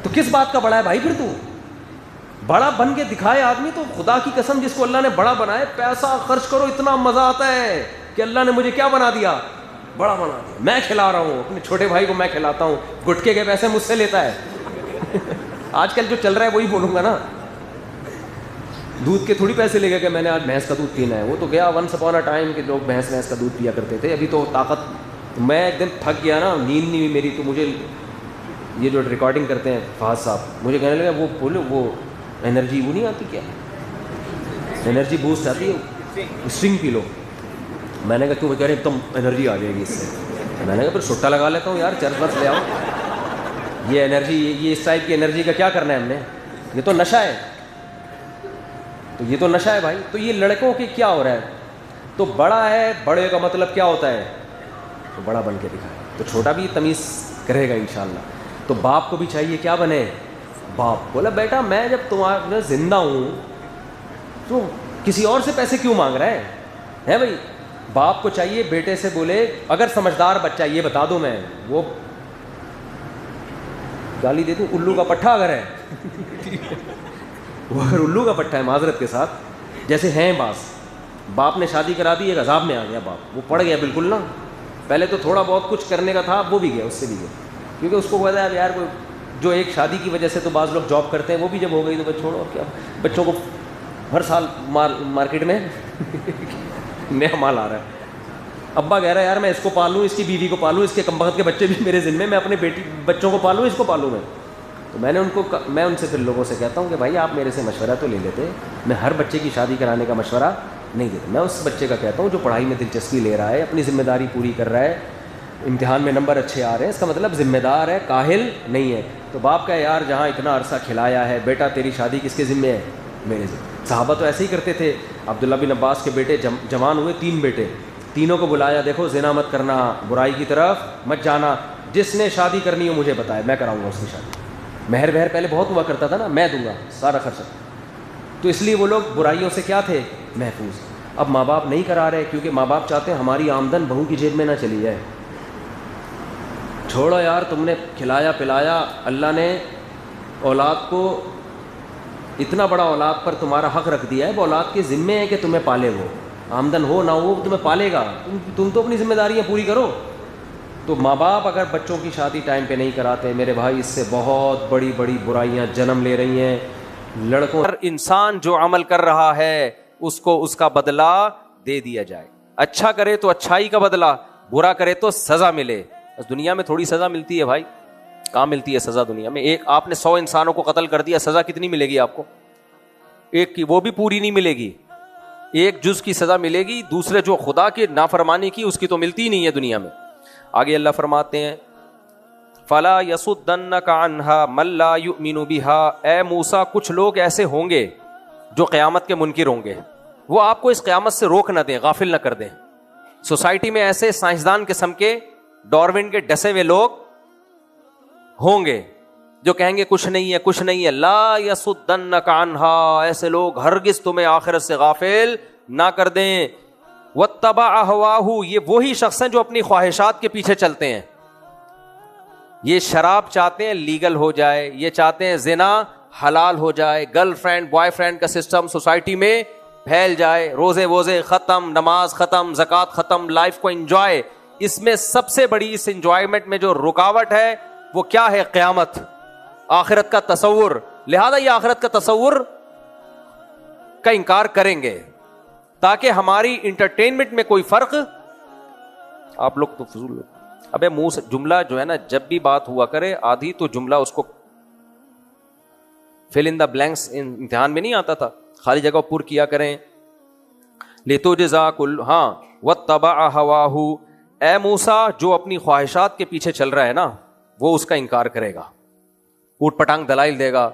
تو کس بات کا بڑا ہے بھائی پھر تو؟ بڑا بن کے دکھائے آدمی تو خدا کی قسم جس کو اللہ نے بڑا بنائے, پیسہ خرچ کرو, اتنا مزہ آتا ہے کہ اللہ نے مجھے کیا بنا دیا, بڑا بنا دیا. میں کھلا رہا ہوں اپنے چھوٹے بھائی کو, میں کھلاتا ہوں, گٹکے کے پیسے مجھ سے لیتا ہے. آج کل جو چل رہا ہے وہی بولوں گا نا, دودھ کے تھوڑی پیسے لے گا کہ میں نے آج بھینس کا دودھ پینا ہے. وہ تو گیا ونس اپون اے ٹائم کہ لوگ بھینس کا دودھ پیا کرتے تھے. ابھی تو طاقت, میں ایک دن تھک گیا نا, نیند نہیں ہوئی میری, تو مجھے یہ جو ریکارڈنگ کرتے ہیں فہد صاحب, مجھے کہنے لگا وہ بولو وہ انرجی وہ نہیں آتی کیا, انرجی بوسٹ آتی ہے, اسٹنگ پی لو. میں نے کہا کیوں؟ کہہ رہے تم انرجی آ جائے گی اس سے. میں نے کہا پھر سٹا لگا لیتا ہوں یار, چرس برس لے آؤ. یہ انرجی, یہ اس ٹائپ کی انرجی کا کیا کرنا ہے ہم نے, یہ تو نشہ ہے. تو یہ تو نشہ ہے بھائی. تو یہ لڑکوں کے کیا ہو رہا ہے, تو بڑا ہے, بڑے کا مطلب کیا ہوتا ہے, تو بڑا بن کے دکھائے, تو چھوٹا بھی تمیز کرے گا انشاءاللہ. تو باپ کو بھی چاہیے کیا بنے, باپ. بولا بیٹا میں جب تمہارا زندہ ہوں تو کسی اور سے پیسے کیوں مانگ رہا ہے بھائی. باپ کو چاہیے بیٹے سے بولے, اگر سمجھدار بچہ, یہ بتا دو میں, وہ گالی دے دوں, الو کا پٹھا اگر ہے وہ اگر الو کا پٹھا ہے معذرت کے ساتھ, جیسے ہیں باپ نے شادی کرا دی, ایک عذاب میں آ گیا باپ, وہ پڑ گیا بالکل نا, پہلے تو تھوڑا بہت کچھ کرنے کا تھا، اب وہ بھی گیا، اس سے بھی گیا، کیونکہ اس کو پتا ہے اب یار کوئی جو ایک شادی کی وجہ سے تو بعض لوگ جاب کرتے ہیں، وہ بھی جب ہو گئی تو بس چھوڑو، اب کیا بچوں کو ہر سال مارکیٹ میں نیا مال آ رہا ہے. ابا کہہ رہا ہے یار میں اس کو پالوں، اس کی بیوی کو پالوں، اس کے کم بخت کے بچے بھی میرے ذمے، میں اپنے بچوں کو پالوں، اس کو پالوں میں. تو میں ان سے پھر لوگوں سے کہتا ہوں کہ بھائی آپ میرے سے مشورہ تو لے لیتے، میں ہر بچے کی شادی کرانے کا مشورہ نہیں دیتا. میں اس بچے کا کہتا ہوں جو پڑھائی میں دلچسپی لے رہا ہے، اپنی ذمہ داری پوری کر رہا ہے، امتحان میں نمبر اچھے آ رہے ہیں، اس کا مطلب ذمہ دار ہے، کاہل نہیں ہے. تو باپ کا یار جہاں اتنا عرصہ کھلایا ہے، بیٹا تیری شادی کس کے ذمے ہے؟ میرے ذمے. صحابہ تو ایسے ہی کرتے تھے. عبداللہ بن عباس کے بیٹے جوان ہوئے، 3 بیٹے، تینوں کو بلایا، دیکھو زنا مت کرنا، برائی کی طرف مت جانا، جس نے شادی کرنی ہو مجھے بتائے، میں کراؤں گا اس کی شادی. مہر پہلے بہت ہوا کرتا تھا نا، میں دوں گا سارا خرچہ. تو اس لیے وہ لوگ برائیوں سے کیا تھے؟ محفوظ. اب ماں باپ نہیں کرا رہے کیونکہ ماں باپ چاہتے ہیں ہماری آمدن بہو کی جیب میں نہ چلی جائے. چھوڑو یار، تم نے کھلایا پلایا، اللہ نے اولاد کو اتنا بڑا اولاد پر تمہارا حق رکھ دیا ہے، وہ اولاد کے ذمے ہے کہ تمہیں پالے، وہ آمدن ہو نہ ہو تمہیں پالے گا. تم تو اپنی ذمہ داریاں پوری کرو. تو ماں باپ اگر بچوں کی شادی ٹائم پہ نہیں کراتے، میرے بھائی اس سے بہت بڑی بڑی برائیاں جنم لے رہی ہیں. لڑکوں، ہر انسان جو عمل کر رہا ہے اس کو اس کا بدلہ دے دیا جائے. اچھا کرے تو اچھائی کا بدلہ، برا کرے تو سزا ملے. بس دنیا میں تھوڑی سزا ملتی ہے بھائی، کہاں ملتی ہے سزا دنیا میں؟ ایک آپ نے 100 انسانوں کو قتل کر دیا، سزا کتنی ملے گی آپ کو؟ ایک کی، وہ بھی پوری نہیں ملے گی، ایک جز کی سزا ملے گی. دوسرے جو خدا کی نافرمانی کی اس کی تو ملتی ہی نہیں ہے دنیا میں. آگے اللہ فرماتے ہیں فَلَا يَصُدَّنَّكَ عَنْهَا مَن لَّا يُؤْمِنُ بِهَا. اے موسیٰ کچھ لوگ ایسے ہوں گے جو قیامت کے منکر ہوں گے، وہ آپ کو اس قیامت سے روک نہ دیں، غافل نہ کر دیں. سوسائٹی میں ایسے سائنسدان قسم کے، ڈاروین کے ڈسے ہوئے لوگ ہوں گے جو کہیں گے کچھ نہیں ہے، کچھ نہیں ہے. لا يَصُدَّنَّكَ عَنْهَا. ایسے لوگ ہرگز تمہیں آخرت سے غافل نہ کر دیں. وَاتَّبَعَ هَوَاهُ. یہ وہی شخص ہیں جو اپنی خواہشات کے پیچھے چلتے ہیں. یہ شراب چاہتے ہیں لیگل ہو جائے، یہ چاہتے ہیں زنا حلال ہو جائے، گرل فرینڈ بوائے فرینڈ کا سسٹم سوسائٹی میں پھیل جائے، روزے ووزے ختم، نماز ختم، زکوٰۃ ختم، لائف کو انجوائے. اس میں سب سے بڑی اس انجوائمنٹ میں جو رکاوٹ ہے وہ کیا ہے؟ قیامت، آخرت کا تصور. لہذا یہ آخرت کا تصور کا انکار کریں گے تاکہ ہماری انٹرٹینمنٹ میں کوئی فرق. آپ لوگ تو فضول لوگ. ابے منہ سے جملہ جو ہے نا، جب بھی بات ہوا کرے آدھی تو جملہ اس کو فل ان دا بلینکس امتحان میں نہیں آتا تھا، خالی جگہ پر کیا کریں. لِتُجْزَىٰ كُلُّ ہاں وَاتَّبَعَ هَوَاهُ. اے موسیٰ جو اپنی خواہشات کے پیچھے چل رہا ہے نا، وہ اس کا انکار کرے گا، اوٹ پٹانگ دلائل دے گا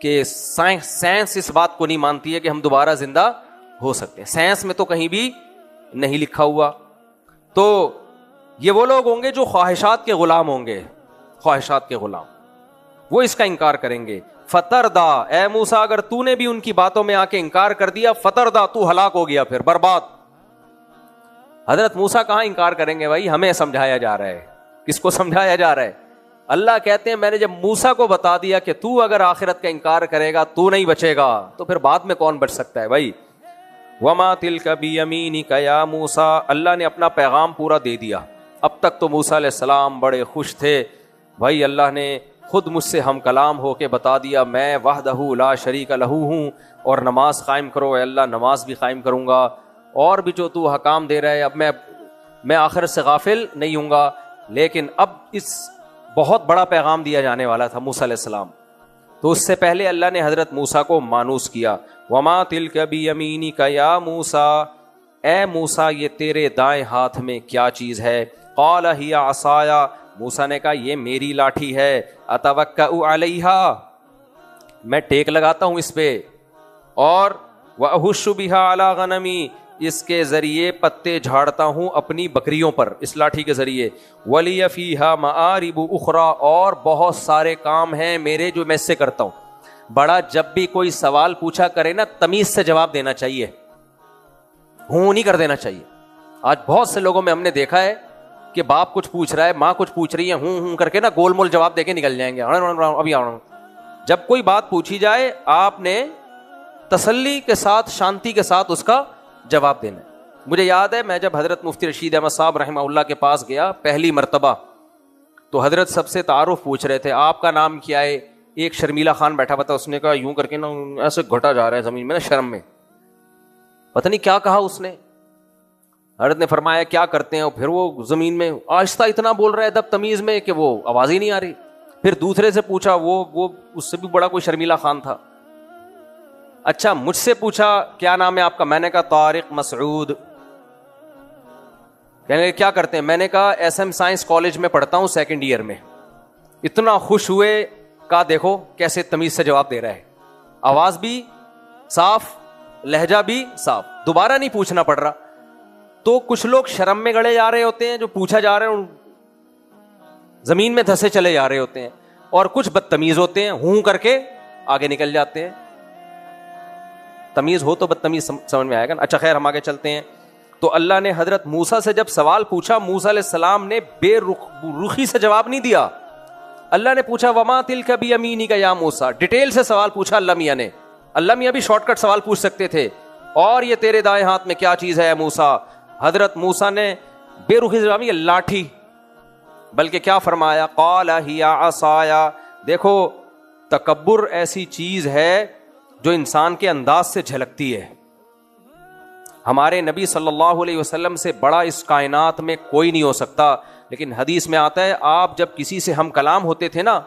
کہ سائنس اس بات کو نہیں مانتی ہے کہ ہم دوبارہ زندہ ہو سکتے ہیں. سائنس میں تو کہیں بھی نہیں لکھا ہوا. تو یہ وہ لوگ ہوں گے جو خواہشات کے غلام ہوں گے، خواہشات کے غلام، وہ اس کا انکار کریں گے. فتردا. اے موسیٰ اگر تو نے بھی ان کی باتوں میں آ کے انکار کر دیا، فتردا، تو ہلاک ہو گیا، پھر برباد. حضرت موسیٰ کہاں انکار کریں گے بھائی؟ ہمیں سمجھایا جا رہا ہے. کس کو سمجھایا جا رہا ہے؟ اللہ کہتے ہیں میں نے جب موسیٰ کو بتا دیا کہ تو اگر آخرت کا انکار کرے گا تو نہیں بچے گا، تو پھر بعد میں کون بچ سکتا ہے بھائی؟ وَمَا تِلْكَ بِيَمِينِكَ يَا موسیٰ. اللہ نے اپنا پیغام پورا دے دیا. اب تک تو موسیٰ علیہ السلام بڑے خوش تھے بھائی، اللہ نے خود مجھ سے ہم کلام ہو کے بتا دیا میں وحدہ لا شریک لہ ہوں، اور نماز قائم کرو. اے اللہ نماز بھی قائم کروں گا، اور بھی جو تو حکام دے رہا ہے، اب میں آخرت سے غافل نہیں ہوں گا. لیکن اب اس بہت بڑا پیغام دیا جانے والا تھا موسیٰ علیہ السلام، تو اس سے پہلے اللہ نے حضرت موسیٰ کو مانوس کیا. وَمَا تِلْكَ بِيَمِينِكَ يَا موسیٰ. اے موسیٰ یہ تیرے دائیں ہاتھ میں کیا چیز ہے؟ قَالَ هِيَ عَصَايَ. موسیٰ نے کہا یہ میری لاٹھی ہے. أَتَوَكَّأُ عَلَيْهَا. میں ٹیک لگاتا ہوں اس پہ، اور وَأَهُشُّ بِهَا عَلَى غَنَمِي. اس کے ذریعے پتے جھاڑتا ہوں اپنی بکریوں پر، اس لاٹھی کے ذریعے. وَلِيَ فِيهَا مَآرِبُ أُخْرَى. اور بہت سارے کام ہیں میرے جو میں اس سے کرتا ہوں. بڑا جب بھی کوئی سوال پوچھا کرے نا، تمیز سے جواب دینا چاہیے، ہوں نہیں کر دینا چاہیے. آج بہت سے لوگوں میں ہم نے دیکھا ہے کہ باپ کچھ پوچھ رہا ہے، ماں کچھ پوچھ رہی ہے، ہوں کر کے نا گول مول جواب دے کے نکل جائیں گے. ابھی جب کوئی بات پوچھی جائے آپ نے تسلی کے ساتھ، شانتی کے ساتھ اس کا جواب دینا ہے. مجھے یاد ہے میں جب حضرت مفتی رشید احمد صاحب رحمہ اللہ کے پاس گیا پہلی مرتبہ، تو حضرت سب سے تعارف پوچھ رہے تھے، آپ کا نام کیا ہے؟ ایک شرمیلا خان بیٹھا ہوا تھا، اس نے کہا یوں کر کے نا ایسے گھٹا جا رہا ہے زمین میں نا شرم میں، پتہ نہیں کیا کہا اس نے. حضرت نے فرمایا کیا کرتے ہیں؟ پھر وہ زمین میں آہستہ اتنا بول رہا ہے ادب تمیز میں کہ وہ آواز ہی نہیں آ رہی. پھر دوسرے سے پوچھا، وہ اس سے بھی بڑا کوئی شرمیلا خان تھا. اچھا مجھ سے پوچھا کیا نام ہے آپ کا؟ میں نے کہا طارق مسعود. کہنے لگے کیا کرتے ہیں؟ میں نے کہا ایس ایم سائنس کالج میں پڑھتا ہوں 2nd ایئر میں. اتنا خوش ہوئے، کہا دیکھو کیسے تمیز سے جواب دے رہا ہے، آواز بھی صاف، لہجہ بھی صاف، دوبارہ نہیں پوچھنا پڑ رہا. تو کچھ لوگ شرم میں گڑے جا رہے ہوتے ہیں، جو پوچھا جا رہے ہیں زمین میں دھسے چلے جا رہے ہوتے ہیں، اور کچھ بدتمیز ہوتے ہیں ہوں کر کے آگے نکل جاتے ہیں. تمیز ہو تو بدتمیز سمجھ میں آئے گا. اچھا خیر ہم آگے چلتے ہیں. تو اللہ نے حضرت موسیٰ سے جب سوال پوچھا، موسیٰ علیہ السلام نے بے رخی سے جواب نہیں دیا. اللہ نے پوچھا وما تلک بیمینک یا موسیٰ، ڈیٹیل سے سوال پوچھا اللہ میاں نے. اللہ میاں بھی شارٹ کٹ سوال پوچھ سکتے تھے، اور یہ تیرے دائیں ہاتھ میں کیا چیز ہے موسیٰ؟ حضرت موسیٰ نے بے رخی سے جواب نہیں، لاٹھی. بلکہ کیا فرمایا؟ قال ہی عصای، دیکھو تکبر ایسی چیز ہے جو انسان کے انداز سے جھلکتی ہے. ہمارے نبی صلی اللہ علیہ وسلم سے بڑا اس کائنات میں کوئی نہیں ہو سکتا. لیکن حدیث میں آتا ہے آپ جب کسی سے ہم کلام ہوتے تھے نا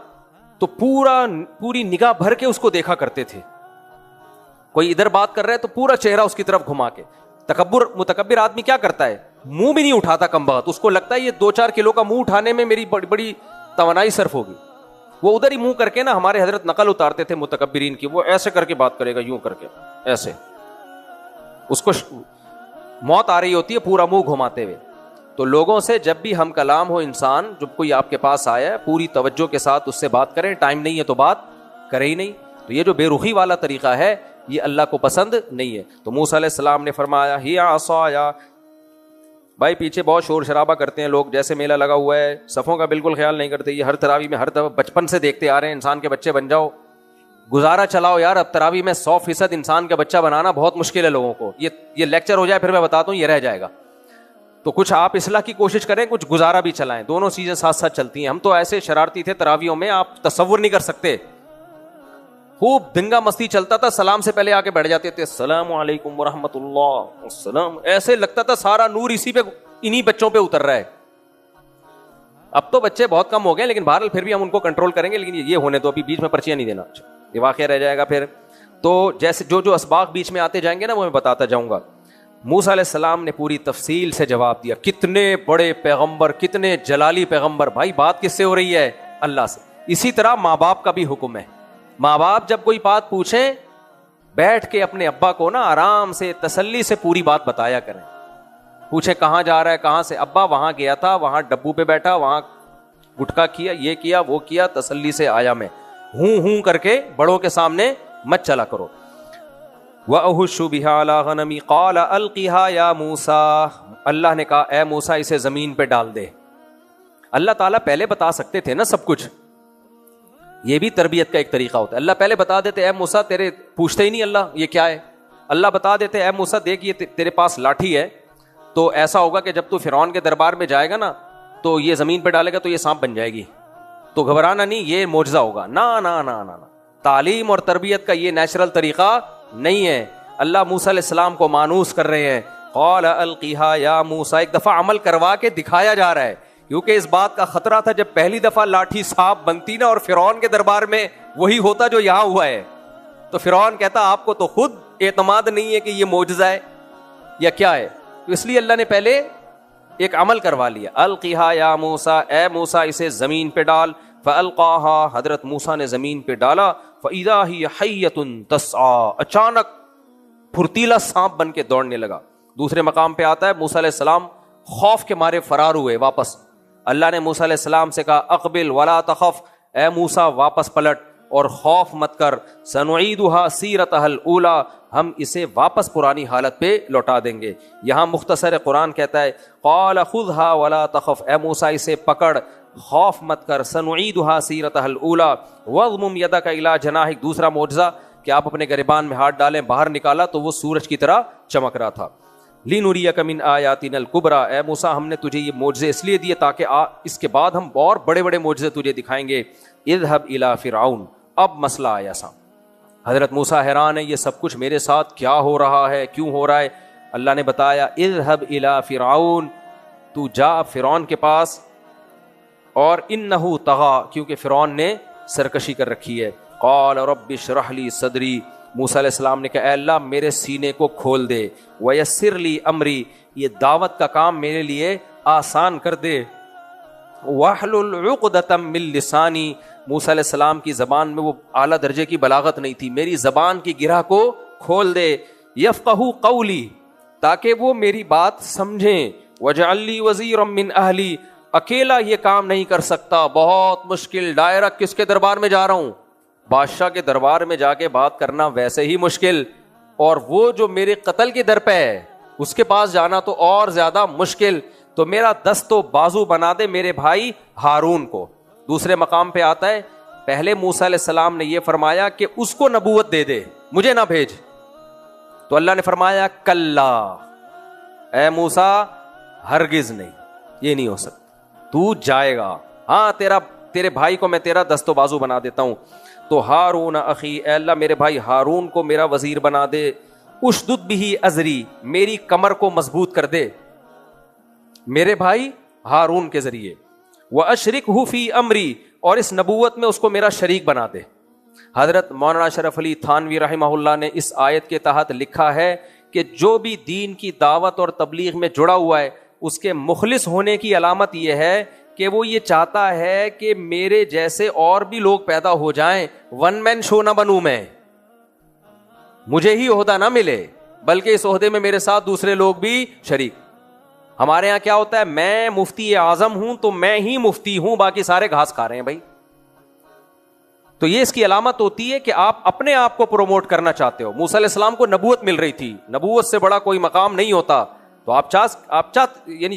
تو پوری نگاہ بھر کے اس کو دیکھا کرتے تھے. کوئی ادھر بات کر رہا ہے تو پورا چہرہ اس کی طرف گھما کے. متکبر آدمی کیا کرتا ہے؟ منہ بھی نہیں اٹھاتا کم بخت. اس کو لگتا ہے یہ 2-4 کلو کا منہ اٹھانے میں میری بڑی توانائی صرف ہوگی. وہ ادھر ہی منہ کر کے نا، ہمارے حضرت نقل اتارتے تھے متکبرین کی، وہ ایسے کر کے بات کرے گا، یوں کر کے ایسے، اس کو موت آ رہی ہوتی ہے پورا منہ گھماتے ہوئے. تو لوگوں سے جب بھی ہم کلام ہو، انسان جب کوئی آپ کے پاس آیا ہے پوری توجہ کے ساتھ اس سے بات کریں. ٹائم نہیں ہے تو بات کرے ہی نہیں. تو یہ جو بے رخی والا طریقہ ہے یہ اللہ کو پسند نہیں ہے. تو موسیٰ علیہ السلام نے فرمایا ہی عصایا. بھائی پیچھے بہت شور شرابہ کرتے ہیں لوگ، جیسے میلہ لگا ہوا ہے، صفوں کا بالکل خیال نہیں کرتے. یہ ہر تراویح میں ہر دفعہ بچپن سے دیکھتے آ رہے ہیں، انسان کے بچے بن جاؤ، گزارا چلاؤ یار. اب تراویح میں 100% انسان کا بچہ بنانا بہت مشکل ہے لوگوں کو. یہ لیکچر ہو جائے پھر میں بتاتا ہوں یہ رہ جائے گا. تو کچھ آپ اصلاح کی کوشش کریں، کچھ گزارا بھی چلائیں، دونوں چیزیں ساتھ ساتھ چلتی ہیں. ہم تو ایسے شرارتی تھے تراویحوں میں آپ تصور نہیں کر سکتے. خوب دنگا مستی چلتا تھا، سلام سے پہلے آ کے بیٹھ جاتے تھے، السلام علیکم ورحمۃ اللہ السلام. ایسے لگتا تھا سارا نور اسی پہ انہی بچوں پہ اتر رہا ہے. اب تو بچے بہت کم ہو گئے، لیکن بہرحال پھر بھی ہم ان کو کنٹرول کریں گے. لیکن یہ ہونے تو ابھی بیچ میں پرچیاں نہیں دینا، یہ واقعہ رہ جائے گا پھر. تو جیسے جو اسباق بیچ میں آتے جائیں گے نا وہ میں بتاتا جاؤں گا. موسیٰ علیہ السلام نے پوری تفصیل سے جواب دیا. کتنے بڑے پیغمبر، کتنے جلالی پیغمبر. بھائی بات کس سے ہو رہی ہے؟ اللہ سے. اسی طرح ماں باپ کا بھی حکم ہے. ماں باپ جب کوئی بات پوچھیں بیٹھ کے اپنے ابا کو نا آرام سے تسلی سے پوری بات بتایا کریں. پوچھے کہاں جا رہا ہے، کہاں سے؟ ابا وہاں گیا تھا، وہاں ڈبو پہ بیٹھا، وہاں گٹکا کیا، یہ کیا وہ کیا، تسلی سے آیا میں. ہوں کر کے بڑوں کے سامنے مت چلا کرو. وَأَهُشُّ بِهَا عَلَىٰ غَنَمِي قَالَ أَلْقِهَا يَا مُوسَىٰ. اللہ نے کہا اے موسیٰ اسے زمین پہ ڈال دے. اللہ تعالیٰ پہلے بتا سکتے تھے نا سب کچھ. یہ بھی تربیت کا ایک طریقہ ہوتا ہے. اللہ پہلے بتا دیتے اے موسیٰ، تیرے پوچھتے ہی نہیں اللہ یہ کیا ہے. اللہ بتا دیتے اے موسیٰ دیکھ یہ تیرے پاس لاٹھی ہے، تو ایسا ہوگا کہ جب تو فرعون کے دربار میں جائے گا نا تو یہ زمین پہ ڈالے گا تو یہ سانپ بن جائے گی، تو گھبرانا نہیں، یہ معجزہ ہوگا. نا تعلیم اور تربیت کا یہ نیچرل طریقہ نہیں ہے. اللہ موسیٰ علیہ السلام کو مانوس کر رہے ہیں. قال القیہا یا موسیٰ. ایک دفعہ عمل کروا کے دکھایا جا رہا ہے، کیونکہ اس بات کا خطرہ تھا جب پہلی دفعہ لاٹھی سانپ بنتی نا اور فرعون کے دربار میں وہی ہوتا جو یہاں ہوا ہے، تو فرعون کہتا آپ کو تو خود اعتماد نہیں ہے کہ یہ معجزہ ہے یا کیا ہے. تو اس لیے اللہ نے پہلے ایک عمل کروا لیا. القیہا یا موسیٰ، اے موسیٰ اسے زمین پہ ڈال. فالقاہا، حضرت موسیٰ نے زمین پہ ڈالا. فاذا ہی حیۃ تسعیٰ، اچانک پھرتیلا سانپ بن کے دوڑنے لگا. دوسرے مقام پہ آتا ہے موسیٰ علیہ السلام خوف کے مارے فرار ہوئے واپس. اللہ نے موسیٰ علیہ السلام سے کہا اقبل ولا تخف، اے موسیٰ واپس پلٹ اور خوف مت کر. سنعیدها سیرتها الاولی، ہم اسے واپس پرانی حالت پہ لوٹا دیں گے. یہاں مختصر قرآن کہتا ہے قال خذها ولا تخف، اے موسیٰ اسے پکڑ خوف مت کر. سنعیدها سیرتها الاولی واضمم یدک الی جناحک، دوسرا معجزہ کہ آپ اپنے گریبان میں ہاتھ ڈالیں، باہر نکالا تو وہ سورج کی طرح چمک رہا تھا. لِنُرِيَكَ مِنْ آيَاتِنَا الْكُبْرَى، اے موسیٰ ہم نے تجھے یہ معجزے اس لیے دیے تاکہ اس کے بعد ہم اور بڑے بڑے معجزے تجھے دکھائیں گے. اذهب إلى فرعون، اب مسئلہ آیا سا. حضرت موسیٰ حیران ہے یہ سب کچھ میرے ساتھ کیا ہو رہا ہے، کیوں ہو رہا ہے؟ اللہ نے بتایا اذهب إلى فرعون، تو جا فرعون کے پاس، اور انه طغى، کیونکہ فرعون نے سرکشی کر رکھی ہے. قال رب اشرح لي صدری، موسیٰ علیہ السلام نے کہا اے اللہ میرے سینے کو کھول دے. ویسر لی امری، یہ دعوت کا کام میرے لیے آسان کر دے. واحلل عقدۃ من لسانی، موسیٰ علیہ السلام کی زبان میں وہ اعلیٰ درجے کی بلاغت نہیں تھی، میری زبان کی گرہ کو کھول دے. یفقہوا قولی، تاکہ وہ میری بات سمجھیں. واجعل لی وزیرا من اہلی، اکیلا یہ کام نہیں کر سکتا، بہت مشکل. دائرہ کس کے دربار میں جا رہا ہوں؟ بادشاہ کے دربار میں جا کے بات کرنا ویسے ہی مشکل، اور وہ جو میرے قتل کے در پہ ہے اس کے پاس جانا تو اور زیادہ مشکل. تو میرا دست و بازو بنا دے میرے بھائی ہارون کو. دوسرے مقام پہ آتا ہے پہلے موسیٰ علیہ السلام نے یہ فرمایا کہ اس کو نبوت دے دے، مجھے نہ بھیج. تو اللہ نے فرمایا کلا، اے موسیٰ ہرگز نہیں، یہ نہیں ہو سکتا، تو جائے گا. ہاں تیرے بھائی کو میں تیرا دست و بازو بنا دیتا ہوں. تو ہارون اخی، اے اللہ میرے بھائی ہارون کو میرا وزیر بنا دے. اشدد بہ ازری، میری کمر کو مضبوط کر دے میرے بھائی ہارون کے ذریعے. واشرکہ فی امری، اور اس نبوت میں اس کو میرا شریک بنا دے. حضرت مولانا اشرف علی تھانوی رحمہ اللہ نے اس آیت کے تحت لکھا ہے کہ جو بھی دین کی دعوت اور تبلیغ میں جڑا ہوا ہے اس کے مخلص ہونے کی علامت یہ ہے کہ وہ یہ چاہتا ہے کہ میرے جیسے اور بھی لوگ پیدا ہو جائیں، ون مین شو نہ بنوں میں، مجھے ہی عہدہ نہ ملے بلکہ اس عہدے میں میرے ساتھ دوسرے لوگ بھی شریک. ہمارے ہاں کیا ہوتا ہے، میں مفتی اعظم ہوں تو میں ہی مفتی ہوں، باقی سارے گھاس کھا رہے ہیں بھائی. تو یہ اس کی علامت ہوتی ہے کہ آپ اپنے آپ کو پروموٹ کرنا چاہتے ہو. موسیٰ علیہ السلام کو نبوت مل رہی تھی، نبوت سے بڑا کوئی مقام نہیں ہوتا. تو یعنی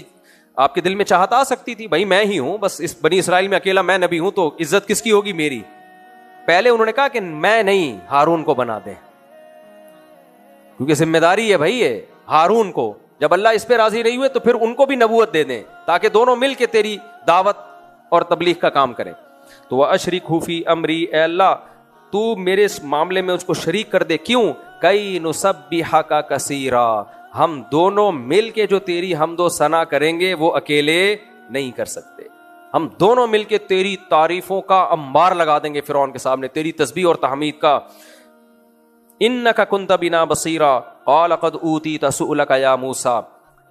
آپ کے دل میں چاہت آ سکتی تھی بھائی میں ہی ہوں، بس اس بنی اسرائیل میں اکیلا میں نبی ہوں تو عزت کس کی ہوگی؟ میری. پہلے انہوں نے کہا کہ میں نہیں، ہارون کو بنا دیں، کیونکہ ذمہ داری ہے بھائی یہ ہارون کو. جب اللہ اس پہ راضی نہیں ہوئے تو پھر ان کو بھی نبوت دے دیں تاکہ دونوں مل کے تیری دعوت اور تبلیغ کا کام کریں. تو وَأَشْرِكْهُ فِي أَمْرِي، اے اللہ تو میرے اس معاملے میں اس کو شریک کر دے. کیوں؟ کَيْ نُسَبِّحَكَ كَثِيرًا، ہم دونوں مل کے جو تیری حمد و ثنا کریں گے وہ اکیلے نہیں کر سکتے. ہم دونوں مل کے تیری تعریفوں کا انبار لگا دیں گے فرعون کے سامنے، تیری تسبیح اور تحمید کا. انک کنت بنا بصیرا قال قد اوتیت سؤلک یا موسیٰ،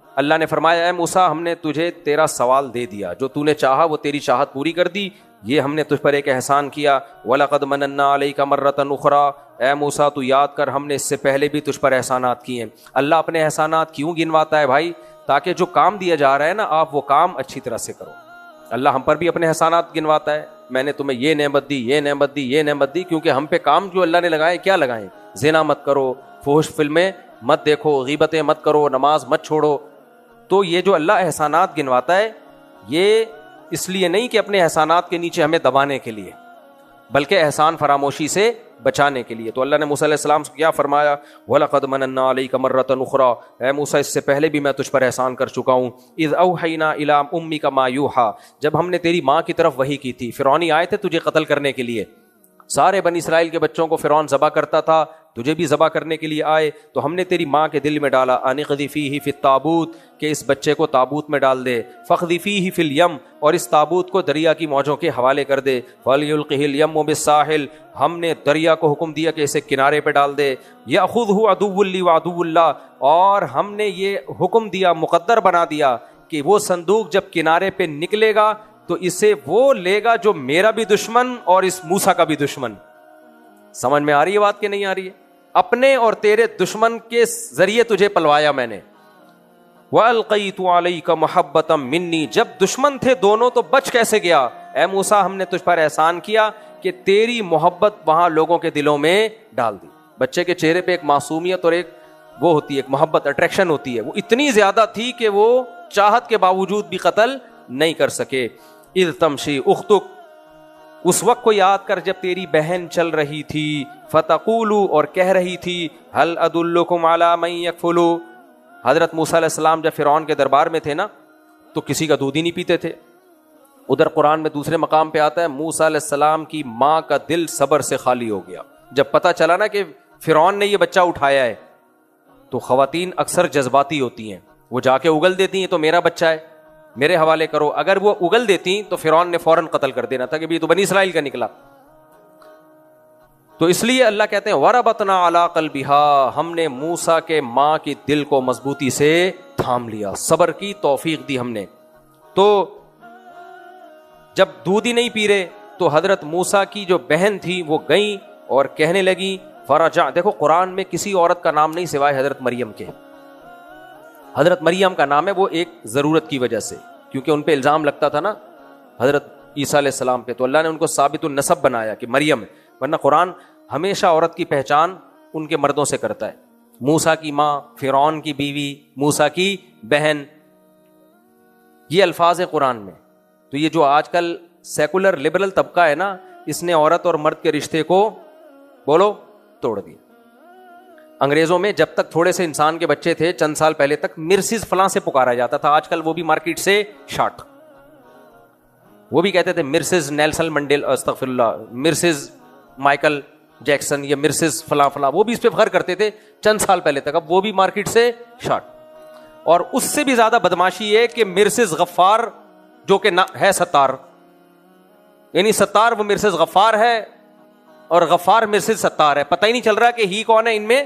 اللہ نے فرمایا اے موسیٰ ہم نے تجھے تیرا سوال دے دیا، جو تو نے چاہا وہ تیری چاہت پوری کر دی، یہ ہم نے تجھ پر ایک احسان کیا. وَلَقَدْ مَنَنَّا عَلَيْكَ مَرَّةً أُخْرَى، اے موسیٰ تو یاد کر ہم نے اس سے پہلے بھی تجھ پر احسانات کیے ہیں. اللہ اپنے احسانات کیوں گنواتا ہے بھائی؟ تاکہ جو کام دیا جا رہا ہے نا آپ وہ کام اچھی طرح سے کرو. اللہ ہم پر بھی اپنے احسانات گنواتا ہے، میں نے تمہیں یہ نعمت دی، یہ نعمت دی، یہ نعمت دی، کیونکہ ہم پہ کام جو اللہ نے لگائے کیا لگائے؟ زنا مت کرو، فحش فلمیں مت دیکھو، غیبتیں مت کرو، نماز مت چھوڑو. تو یہ جو اللہ احسانات گنواتا ہے یہ اس لیے نہیں کہ اپنے احسانات کے نیچے ہمیں دبانے کے لیے، بلکہ احسان فراموشی سے بچانے کے لیے. تو اللہ نے موسیٰ علیہ السلام سے کیا فرمایا؟ وَلَقَدْ مَنَنَّا عَلَيْكَ مَرَّةً أُخْرَى، اے موسیٰ اس سے پہلے بھی میں تجھ پر احسان کر چکا ہوں. اِذْ أَوْحَيْنَا إِلَىٰ أُمِّكَ مَا يُوحَىٰ، جب ہم نے تیری ماں کی طرف وحی کی تھی. فرعونی آئے تھے تجھے قتل کرنے کے لیے، سارے بنی اسرائیل کے بچوں کو فرعون ذبح کرتا تھا، تجھے بھی ذبح کرنے کے لیے آئے. تو ہم نے تیری ماں کے دل میں ڈالا ان اقذ فیہ فی التابوت، کہ اس بچے کو تابوت میں ڈال دے. فاقذ فیہ فی الیم، اور اس تابوت کو دریا کی موجوں کے حوالے کر دے. فلیلقہ الیم بالساحل، ہم نے دریا کو حکم دیا کہ اسے کنارے پہ ڈال دے. یاخذہ عدو لی وعدو اللہ، اور ہم نے یہ حکم دیا، مقدر بنا دیا کہ وہ صندوق جب کنارے پہ نکلے گا تو اسے وہ لے گا جو میرا بھی دشمن اور اس موسیٰ کا بھی دشمن. سمجھ میں آ رہی ہے بات کہ نہیں آ رہی ہے؟ اپنے اور تیرے دشمن کے ذریعے تجھے پلوایا میں نے. وَأَلْقَيْتُ عَلَيْكَ مَحَبَّةً مِّنِّي، جب دشمن تھے دونوں تو بچ کیسے گیا؟ اے موسیٰ ہم نے تجھ پر احسان کیا کہ تیری محبت وہاں لوگوں کے دلوں میں ڈال دی. بچے کے چہرے پہ ایک معصومیت اور ایک وہ ہوتی ہے، ایک محبت، اٹریکشن ہوتی ہے، وہ اتنی زیادہ تھی کہ وہ چاہت کے باوجود بھی قتل نہیں کر سکے. اِذْ تَمْشِي أُخْتُكَ، اس وقت کو یاد کر جب تیری بہن چل رہی تھی. فتقولو، اور کہہ رہی تھی، هل ادلکم علی من یکفلو، حضرت موسیٰ علیہ السلام جب فرعون کے دربار میں تھے نا تو کسی کا دودھ ہی نہیں پیتے تھے. ادھر قرآن میں دوسرے مقام پہ آتا ہے موسیٰ علیہ السلام کی ماں کا دل صبر سے خالی ہو گیا جب پتہ چلا نا کہ فرعون نے یہ بچہ اٹھایا ہے. تو خواتین اکثر جذباتی ہوتی ہیں, وہ جا کے اگل دیتی ہیں تو میرا بچہ ہے میرے حوالے کرو. اگر وہ اگل دیتی تو فرعون نے فوراً قتل کر دینا تھا کہ یہ تو بنی اسرائیل کا نکلا. تو اس لیے اللہ کہتے ہیں وَرَبَطْنَا عَلَىٰ قَلْبِهَا, ہم نے موسیٰ کے ماں کی دل کو مضبوطی سے تھام لیا, صبر کی توفیق دی ہم نے. تو جب دودھ ہی نہیں پی رہے تو حضرت موسیٰ کی جو بہن تھی وہ گئیں اور کہنے لگی فرجع. دیکھو قرآن میں کسی عورت کا نام نہیں سوائے حضرت مریم کے. حضرت مریم کا نام ہے وہ ایک ضرورت کی وجہ سے, کیونکہ ان پہ الزام لگتا تھا نا حضرت عیسیٰ علیہ السلام پہ, تو اللہ نے ان کو ثابت النسب بنایا کہ مریم ہے. ورنہ قرآن ہمیشہ عورت کی پہچان ان کے مردوں سے کرتا ہے. موسیٰ کی ماں, فرعون کی بیوی, موسیٰ کی بہن, یہ الفاظ ہیں قرآن میں. تو یہ جو آج کل سیکولر لبرل طبقہ ہے نا, اس نے عورت اور مرد کے رشتے کو بولو توڑ دیا. انگریزوں میں جب تک تھوڑے سے انسان کے بچے تھے چند سال پہلے تک مرسز فلاں سے پکارا جاتا تھا, آج کل وہ بھی مارکیٹ سے شارٹ. وہ بھی کہتے تھے مرسز نیلسن منڈیل, استغفر اللہ, مرسز مائیکل جیکسن یا مرسز فلاں فلاں, وہ بھی اس پہ فخر کرتے تھے چند سال پہلے تک. اب وہ بھی مارکیٹ سے شارٹ. اور اس سے بھی زیادہ بدماشی ہے کہ مرسز غفار جو کہ ہے ستار, یعنی ستار وہ مرسز غفار ہے اور غفار مرسز ستار ہے, پتہ ہی نہیں چل رہا کہ ہی کون ہے ان میں.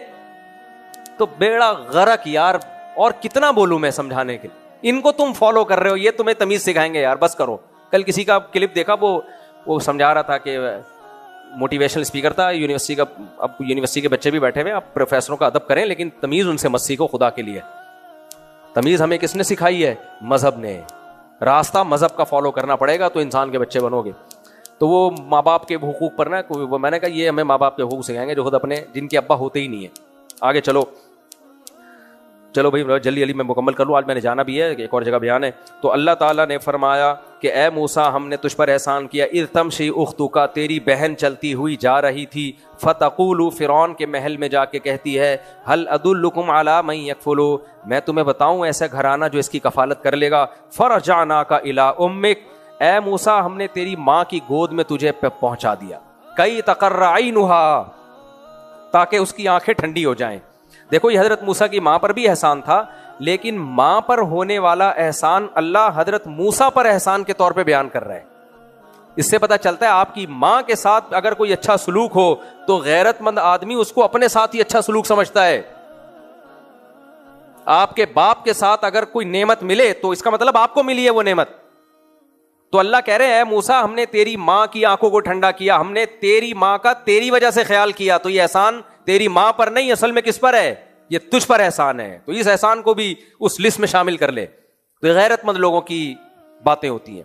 تو بیڑا غرق یار, اور کتنا بولوں میں سمجھانے کے لیے. ان کو تم فالو کر رہے ہو, یہ تمہیں تمیز سکھائیں گے یار, بس کرو. کل کسی کا کلپ دیکھا, وہ سمجھا رہا تھا کہ موٹیویشنل اسپیکر تھا یونیورسٹی کا. اب یونیورسٹی کے بچے بھی بیٹھے ہوئے, آپ پروفیسروں کا ادب کریں لیکن تمیز ان سے مت سیکھو خدا کے لیے. تمیز ہمیں کس نے سکھائی ہے؟ مذہب نے. راستہ مذہب کا فالو کرنا پڑے گا تو انسان کے بچے بنو گے. تو وہ ماں باپ کے حقوق پر نا, میں نے کہا یہ ہمیں ماں باپ کے حقوق سکھائیں گے جو خود اپنے, جن کے ابا ہوتے ہی نہیں ہیں. آگے چلو بھائی, جلدی میں مکمل کر لوں, آج میں نے جانا بھی ہے, ایک اور جگہ بیان ہے. تو اللہ تعالیٰ نے فرمایا کہ اے موسیٰ ہم نے تجھ پر احسان کیا. اذ تمشی اختک, تیری بہن چلتی ہوئی جا رہی تھی. فتقول, فرعون کے محل میں جا کے کہتی ہے, هل ادلکم علی من یکفل, میں تمہیں بتاؤں ایسا گھرانہ جو اس کی کفالت کر لے گا. فرجعناک الی امک, اے موسیٰ ہم نے تیری ماں کی گود میں تجھے پہنچا دیا. کئی تقر عینھا, تاکہ اس کی آنکھیں ٹھنڈی ہو جائیں. دیکھو یہ حضرت موسیٰ کی ماں پر بھی احسان تھا, لیکن ماں پر ہونے والا احسان اللہ حضرت موسیٰ پر احسان کے طور پہ بیان کر رہا ہے. اس سے پتہ چلتا ہے آپ کی ماں کے ساتھ اگر کوئی اچھا سلوک ہو تو غیرت مند آدمی اس کو اپنے ساتھ ہی اچھا سلوک سمجھتا ہے. آپ کے باپ کے ساتھ اگر کوئی نعمت ملے تو اس کا مطلب آپ کو ملی ہے وہ نعمت. تو اللہ کہہ رہے ہیں موسیٰ ہم نے تیری ماں کی آنکھوں کو ٹھنڈا کیا, ہم نے تیری ماں کا تیری وجہ سے خیال کیا. تو یہ احسان تیری ماں پر نہیں, اصل میں کس پر ہے؟ یہ تجھ پر احسان ہے. تو اس احسان کو بھی اس لسٹ میں شامل کر لے. تو یہ غیرت مند لوگوں کی باتیں ہوتی ہیں.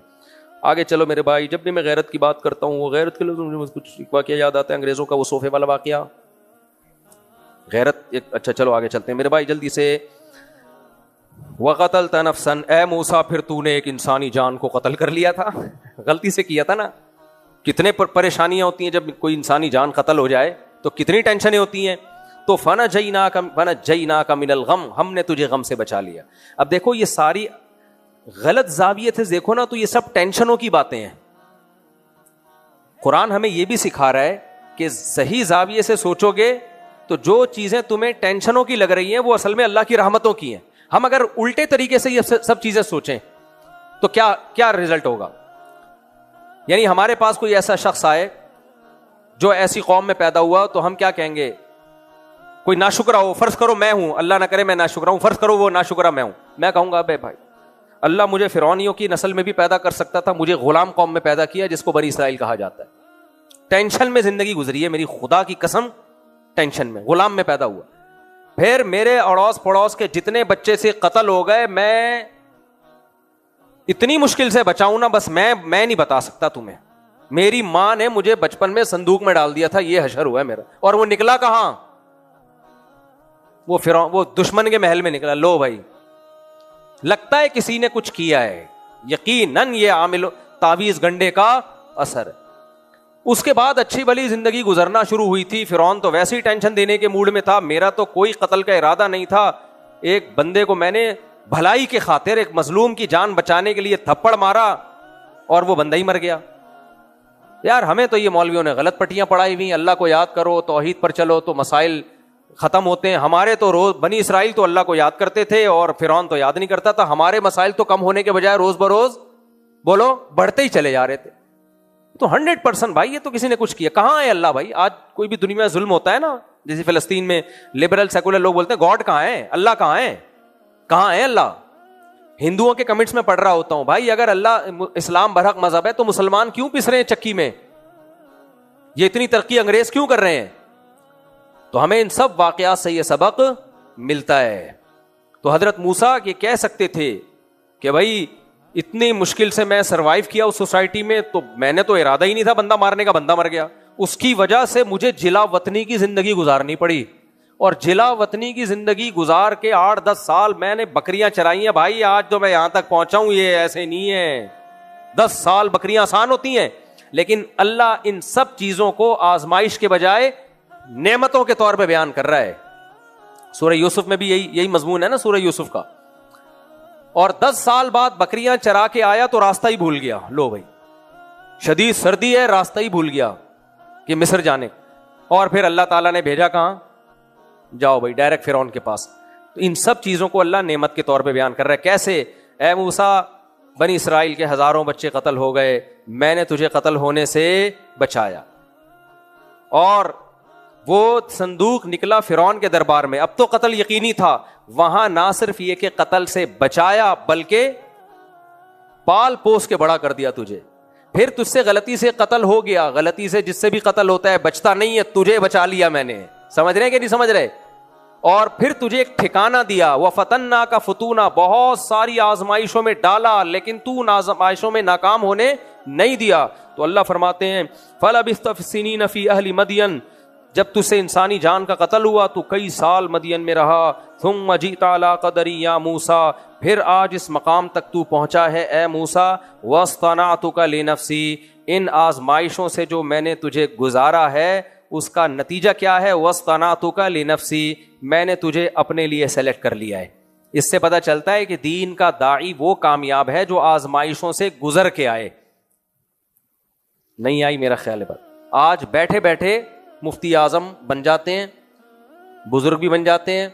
آگے چلو میرے بھائی, جب بھی میں غیرت کی بات کرتا ہوں, وہ غیرت کے لوگ مجھے کچھ واقعہ یاد آتا ہے انگریزوں کا, وہ صوفے والا واقعہ, غیرت ایک. اچھا چلو آگے چلتے ہیں میرے بھائی جلدی سے. وَقَتَلْتَ نَفْسًا, اے موسیٰ پھر تو نے ایک انسانی جان کو قتل کر لیا تھا, غلطی سے کیا تھا نا. کتنے پریشانیاں ہوتی ہیں جب کوئی انسانی جان قتل ہو جائے, تو کتنی ٹینشنیں ہوتی ہیں. تو فَنَجَّيْنَاكَ مِنَ الْغَمِّ, ہم نے تجھے غم سے بچا لیا. اب دیکھو یہ ساری غلط زاویے سے دیکھو نا تو یہ سب ٹینشنوں کی باتیں ہیں. قرآن ہمیں یہ بھی سکھا رہا ہے کہ صحیح زاویے سے سوچو گے تو جو چیزیں تمہیں ٹینشنوں کی لگ رہی ہیں وہ اصل میں اللہ کی رحمتوں کی ہیں. ہم اگر الٹے طریقے سے یہ سب چیزیں سوچیں تو کیا رزلٹ ہوگا. یعنی ہمارے پاس کوئی ایسا شخص آئے جو ایسی قوم میں پیدا ہوا تو ہم کیا کہیں گے؟ کوئی ناشکرہ ہو, فرض کرو میں ہوں, اللہ نہ کرے میں ناشکرہ ہوں, فرض کرو وہ ناشکرہ میں ہوں, میں کہوں گا بے بھائی اللہ مجھے فرعونیوں کی نسل میں بھی پیدا کر سکتا تھا, مجھے غلام قوم میں پیدا کیا جس کو بنی اسرائیل کہا جاتا ہے. ٹینشن میں زندگی گزری ہے میری, خدا کی قسم ٹینشن میں, غلام میں پیدا ہوا. پھر میرے اڑوس پڑوس کے جتنے بچے سے قتل ہو گئے, میں اتنی مشکل سے بچاؤں نا, بس میں نہیں بتا سکتا تمہیں. میری ماں نے مجھے بچپن میں صندوق میں ڈال دیا تھا, یہ حشر ہوا ہے میرا. اور وہ نکلا کہاں؟ وہ دشمن کے محل میں نکلا. لو بھائی لگتا ہے کسی نے کچھ کیا ہے, یقیناً یہ عامل تعویذ گنڈے کا اثر ہے. اس کے بعد اچھی بھلی زندگی گزرنا شروع ہوئی تھی. فرعون تو ویسے ہی ٹینشن دینے کے موڈ میں تھا, میرا تو کوئی قتل کا ارادہ نہیں تھا. ایک بندے کو میں نے بھلائی کے خاطر ایک مظلوم کی جان بچانے کے لیے تھپڑ مارا اور وہ بندہ ہی مر گیا. یار ہمیں تو یہ مولویوں نے غلط پٹیاں پڑھائی ہوئی, اللہ کو یاد کرو, توحید پر چلو تو مسائل ختم ہوتے ہیں. ہمارے تو روز بنی اسرائیل تو اللہ کو یاد کرتے تھے اور فرعون تو یاد نہیں کرتا تھا. ہمارے مسائل تو کم ہونے کے بجائے روز بروز بولو بڑھتے ہی چلے جا رہے تھے. تو 100% بھائی یہ تو کسی نے کچھ کیا. کہاں ہے اللہ بھائی؟ آج کوئی بھی دنیا میں ظلم ہوتا ہے نا, جیسے فلسطین میں لبرل سیکولر لوگ بولتے ہیں گاڈ کہاں ہے, اللہ کہاں ہے, کہاں ہے اللہ؟ ہندوؤں کے کمنٹس میں پڑھ رہا ہوتا ہوں, بھائی اگر اللہ اسلام برحق مذہب ہے تو مسلمان کیوں پس رہے ہیں چکی میں؟ یہ اتنی ترقی انگریز کیوں کر رہے ہیں؟ تو ہمیں ان سب واقعات سے یہ سبق ملتا ہے. تو حضرت موسیٰ یہ کہہ سکتے تھے کہ بھائی اتنی مشکل سے میں سروائیو کیا اس سوسائٹی میں, تو میں نے تو ارادہ ہی نہیں تھا بندہ مارنے کا, بندہ مر گیا. اس کی وجہ سے مجھے جلا وطنی کی زندگی گزارنی پڑی, اور جلا وطنی کی زندگی گزار کے 8-10 سال میں نے بکریاں چرائی ہیں. بھائی آج تو میں یہاں تک پہنچا ہوں, یہ ایسے نہیں ہے. 10 سال بکریاں آسان ہوتی ہیں, لیکن اللہ ان سب چیزوں کو آزمائش کے بجائے نعمتوں کے طور پہ بیان کر رہا ہے. سورہ یوسف میں بھی یہی مضمون ہے نا سورہ یوسف کا. اور 10 سال بعد بکریاں چرا کے آیا تو راستہ ہی بھول گیا. لو بھائی شدید سردی ہے, راستہ ہی بھول گیا کہ مصر جانے. اور پھر اللہ تعالیٰ نے بھیجا کہاں؟ جاؤ بھائی ڈائریکٹ فرعون کے پاس. تو ان سب چیزوں کو اللہ نعمت کے طور پہ بیان کر رہا ہے. کیسے؟ اے موسیٰ بنی اسرائیل کے ہزاروں بچے قتل ہو گئے, میں نے تجھے قتل ہونے سے بچایا. اور وہ صندوق نکلا فرعون کے دربار میں, اب تو قتل یقینی تھا. وہاں نہ صرف یہ کہ قتل سے بچایا بلکہ پال پوس کے بڑا کر دیا تجھے. پھر تجھ سے غلطی سے قتل ہو گیا, غلطی سے جس سے بھی قتل ہوتا ہے بچتا نہیں ہے, تجھے بچا لیا میں نے. سمجھ رہے ہیں کہ نہیں سمجھ رہے؟ اور پھر تجھے ایک ٹھکانہ دیا, وَفَتَنَّاكَ فُتُونًا, بہت ساری آزمائشوں میں ڈالا لیکن تو ان آزمائشوں میں ناکام ہونے نہیں دیا. تو اللہ فرماتے ہیں فَلَبِثْتَ سِنِينَ فِي أَهْلِ مَدْيَنَ, جب تجھ سے انسانی جان کا قتل ہوا تو کئی سال مدین میں رہا. ثُمَّ جِئْتَ عَلَىٰ قَدَرِي يَا مُوسَىٰ, پھر آج اس مقام تک تو پہنچا ہے اے موسیٰ. وَاصْطَنَعْتُكَ لِنَفْسِي, ان آزمائشوں سے جو میں نے تجھے گزارا ہے اس کا نتیجہ کیا ہے؟ وَاصْطَنَعْتُكَ لِنَفْسِي, میں نے تجھے اپنے لیے سلیکٹ کر لیا ہے. اس سے پتہ چلتا ہے کہ دین کا داعی وہ کامیاب ہے جو آزمائشوں سے گزر کے آئے. نہیں آئی میرا خیال ہے بات. آج بیٹھے بیٹھے مفتی اعظم بن جاتے ہیں, بزرگ بھی بن جاتے ہیں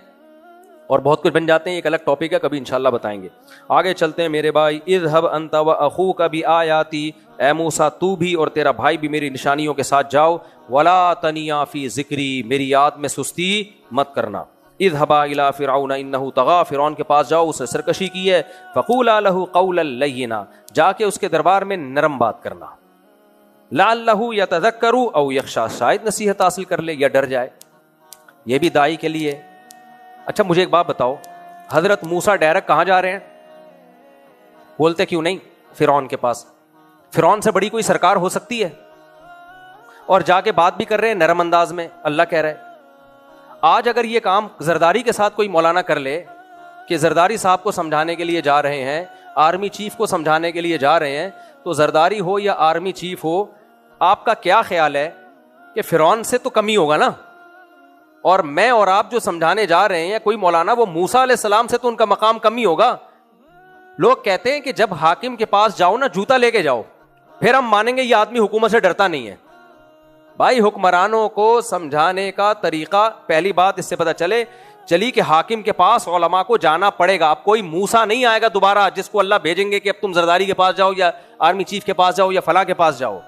اور بہت کچھ بن جاتے ہیں. ایک الگ ٹاپک ہے, کبھی انشاءاللہ بتائیں گے. آگے چلتے ہیں میرے بھائی. اذهب انت واخوك بآیاتی, اے موسیٰ تو بھی اور تیرا بھائی بھی میری نشانیوں کے ساتھ جاؤ. ولا تنیا فی ذکری, میری یاد میں سستی مت کرنا. اذهبا الی فرعون انه طغى, فرعون کے پاس جاؤ, اس نے سرکشی کی ہے. فقولا له قولا لینا, جا کے اس کے دربار میں نرم بات کرنا. لعلہ یتذکر او یخشی, شاید نصیحت حاصل کر لے یا ڈر جائے. یہ بھی داعی کے لیے. اچھا مجھے ایک بات بتاؤ, حضرت موسیٰ ڈائریکٹ کہاں جا رہے ہیں؟ بولتے کیوں نہیں فرعون کے پاس؟ فرعون سے بڑی کوئی سرکار ہو سکتی ہے؟ اور جا کے بات بھی کر رہے ہیں نرم انداز میں. اللہ کہہ رہے آج اگر یہ کام زرداری کے ساتھ کوئی مولانا کر لے کہ زرداری صاحب کو سمجھانے کے لیے جا رہے ہیں, آرمی چیف کو سمجھانے کے لیے جا رہے ہیں, تو زرداری ہو یا آرمی چیف ہو, آپ کا کیا خیال ہے کہ فرعون سے تو کمی ہوگا نا؟ اور میں اور آپ جو سمجھانے جا رہے ہیں کوئی مولانا, وہ موسیٰ علیہ السلام سے تو ان کا مقام کمی ہوگا. لوگ کہتے ہیں کہ جب حاکم کے پاس جاؤ نا جوتا لے کے جاؤ, پھر ہم مانیں گے یہ آدمی حکومت سے ڈرتا نہیں ہے. بھائی حکمرانوں کو سمجھانے کا طریقہ, پہلی بات اس سے پتہ چلی کہ حاکم کے پاس علماء کو جانا پڑے گا. اب کوئی موسیٰ نہیں آئے گا دوبارہ جس کو اللہ بھیجیں گے کہ اب تم زرداری کے پاس جاؤ یا آرمی چیف کے پاس جاؤ یا فلاں کے پاس جاؤ.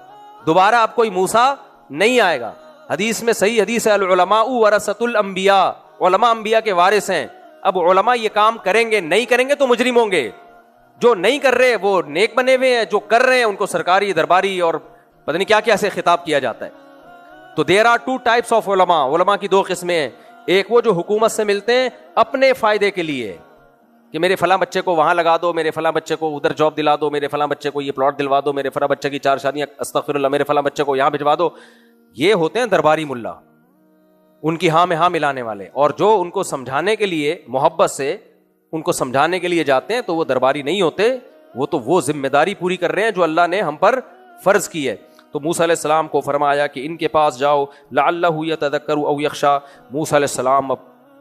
دوبارہ اب کوئی موسیٰ نہیں آئے گا. حدیث میں صحیح حدیث ہے, العلماء ورثۃ الانبیاء, علماء انبیاء کے وارث ہیں. اب علماء یہ کام کریں گے, نہیں کریں گے تو مجرم ہوں گے. جو نہیں کر رہے وہ نیک بنے ہوئے ہیں, جو کر رہے ہیں ان کو سرکاری درباری اور پتہ نہیں کیا کیا سے خطاب کیا جاتا ہے. تو دیر آر 2 types of علماء, علماء کی 2 قسمیں ہیں. ایک وہ جو حکومت سے ملتے ہیں اپنے فائدے کے لیے کہ میرے فلاں بچے کو وہاں لگا دو, میرے فلاں بچے کو ادھر جاب دلا دو, میرے فلاں بچے کو یہ پلاٹ دلوا دو, میرے فلاں بچے کی 4 شادیاں, استغفر اللہ, میرے فلاں بچے کو یہاں بھجوا دو. یہ ہوتے ہیں درباری ملا, ان کی ہاں میں ہاں ملانے والے. اور جو ان کو سمجھانے کے لیے محبت سے ان کو سمجھانے کے لیے جاتے ہیں تو وہ درباری نہیں ہوتے, وہ تو وہ ذمہ داری پوری کر رہے ہیں جو اللہ نے ہم پر فرض کی ہے. تو موسیٰ علیہ السلام کو فرمایا کہ ان کے پاس جاؤ, لعلہ یتذکر او یخشی. موسیٰ علیہ السلام اب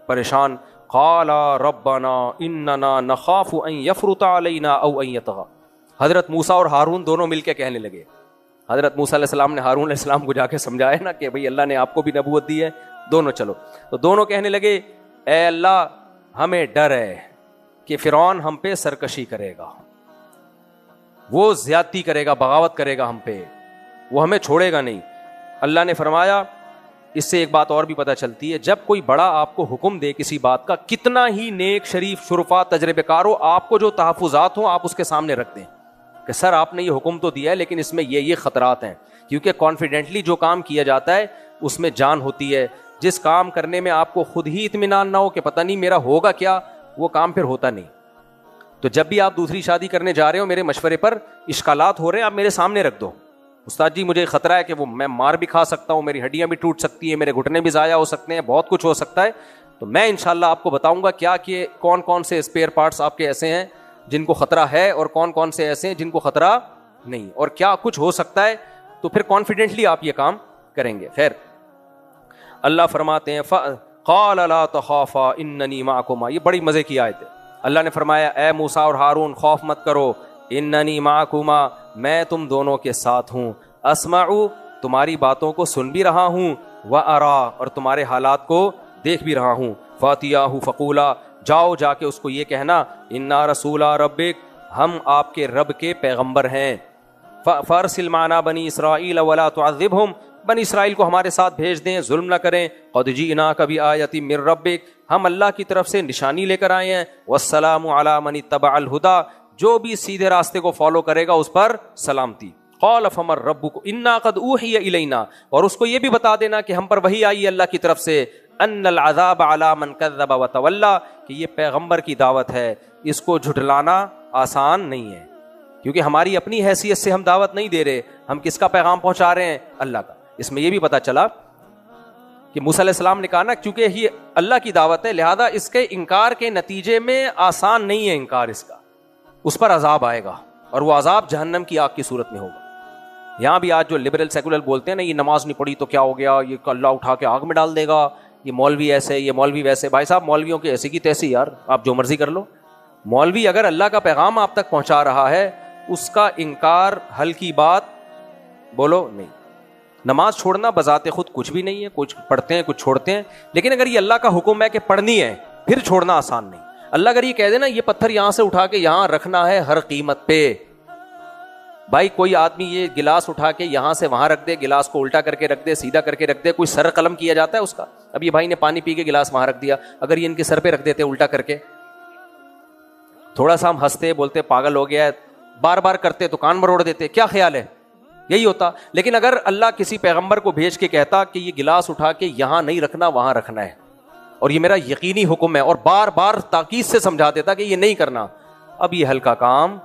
پریشان قال ربنا اننا نخاف ان يفرط علينا او ان يطغى. حضرت موسیٰ اور ہارون دونوں مل کے کہنے لگے. حضرت موسیٰ علیہ السلام نے ہارون علیہ السلام کو جا کے سمجھایا نا کہ بھئی اللہ نے آپ کو بھی نبوت دی ہے, دونوں چلو. تو دونوں کہنے لگے اے اللہ ہمیں ڈر ہے کہ فرعون ہم پہ سرکشی کرے گا, وہ زیادتی کرے گا, بغاوت کرے گا ہم پہ, وہ ہمیں چھوڑے گا نہیں. اللہ نے فرمایا اس سے ایک بات اور بھی پتہ چلتی ہے, جب کوئی بڑا آپ کو حکم دے کسی بات کا, کتنا ہی نیک شریف شرفا تجربے کار ہو, آپ کو جو تحفظات ہوں آپ اس کے سامنے رکھ دیں کہ سر آپ نے یہ حکم تو دیا ہے لیکن اس میں یہ خطرات ہیں. کیونکہ کانفیڈنٹلی جو کام کیا جاتا ہے اس میں جان ہوتی ہے. جس کام کرنے میں آپ کو خود ہی اطمینان نہ ہو کہ پتہ نہیں میرا ہوگا کیا, وہ کام پھر ہوتا نہیں. تو جب بھی آپ دوسری شادی کرنے جا رہے ہو, میرے مشورے پر اشکالات ہو رہے ہیں آپ میرے سامنے رکھ دو. استاد جی مجھے خطرہ ہے کہ وہ میں مار بھی کھا سکتا ہوں, میری ہڈیاں بھی ٹوٹ سکتی ہیں, میرے گھٹنے بھی ضائع ہو سکتے ہیں, بہت کچھ ہو سکتا ہے. تو میں انشاءاللہ آپ کو بتاؤں گا کیا کہ کون کون سے اسپیئر پارٹس آپ کے ایسے ہیں جن کو خطرہ ہے اور کون کون سے ایسے ہیں جن کو خطرہ نہیں, اور کیا کچھ ہو سکتا ہے. تو پھر کانفیڈنٹلی آپ یہ کام کریں گے. خیر, اللہ فرماتے ہیں قال لا تخافا اننی معکما. یہ بڑی مزے کی آیت ہے. اللہ نے فرمایا اے موسیٰ اور ہارون خوف مت کرو, اننی معکما میں تم دونوں کے ساتھ ہوں, اسمعو تمہاری باتوں کو سن بھی رہا ہوں, وارا اور تمہارے حالات کو دیکھ بھی رہا ہوں. فاتیاہ فقولا جاؤ جا کے اس کو یہ کہنا انا رسول ربک ہم آپ کے رب کے پیغمبر ہیں. فارسل معنا بنی اسرائیل ولا تعذبہم بنی اسرائیل کو ہمارے ساتھ بھیج دیں, ظلم نہ کریں. قد جئناک بآیۃ من ربک ہم اللہ کی طرف سے نشانی لے کر آئے ہیں. والسلام علی من اتبع الہدی جو بھی سیدھے راستے کو فالو کرے گا اس پر سلامتی. قال فمن ربک انا قد اوحی الینا اور اس کو یہ بھی بتا دینا کہ ہم پر وحی آئی ہے اللہ کی طرف سے, ان العذاب علی من کذب وتولی کہ یہ پیغمبر کی دعوت ہے, اس کو جھٹلانا آسان نہیں ہے. کیونکہ ہماری اپنی حیثیت سے ہم دعوت نہیں دے رہے, ہم کس کا پیغام پہنچا رہے ہیں, اللہ کا. اس میں یہ بھی پتا چلا کہ موسیٰ علیہ السلام نے کہا نا کیونکہ یہ اللہ کی دعوت ہے لہذا اس کے انکار کے نتیجے میں آسان نہیں ہے انکار اس کا, اس پر عذاب آئے گا اور وہ عذاب جہنم کی آگ کی صورت میں ہوگا. یہاں بھی آج جو لبرل سیکولر بولتے ہیں نا یہ نماز نہیں پڑھی تو کیا ہو گیا, یہ اللہ اٹھا کے آگ میں ڈال دے گا, یہ مولوی ایسے یہ مولوی ویسے. بھائی صاحب مولویوں کے ایسی کی تیسی یار, آپ جو مرضی کر لو. مولوی اگر اللہ کا پیغام آپ تک پہنچا رہا ہے اس کا انکار ہلکی بات بولو نہیں. نماز چھوڑنا بذات خود کچھ بھی نہیں ہے, کچھ پڑھتے ہیں کچھ چھوڑتے ہیں, لیکن اگر یہ اللہ کا حکم ہے کہ پڑھنی ہے پھر چھوڑنا آسان نہیں. اللہ اگر یہ کہہ دے نا یہ پتھر یہاں سے اٹھا کے یہاں رکھنا ہے ہر قیمت پہ, بھائی کوئی آدمی یہ گلاس اٹھا کے یہاں سے وہاں رکھ دے, گلاس کو الٹا کر کے رکھ دے, سیدھا کر کے رکھ دے, کوئی سر قلم کیا جاتا ہے اس کا. اب یہ بھائی نے پانی پی کے گلاس وہاں رکھ دیا, اگر یہ ان کے سر پہ رکھ دیتے الٹا کر کے, تھوڑا سا ہم ہنستے بولتے پاگل ہو گیا ہے, بار بار کرتے تو کان مروڑ دیتے, کیا خیال ہے, یہی ہوتا. لیکن اگر اللہ کسی پیغمبر کو بھیج کے کہتا کہ یہ گلاس اٹھا کے یہاں نہیں رکھنا وہاں رکھنا ہے اور یہ میرا یقینی حکم ہے, اور بار بار تاکید سے سمجھا دیتا کہ یہ نہیں کرنا, اب یہ ہلکا کام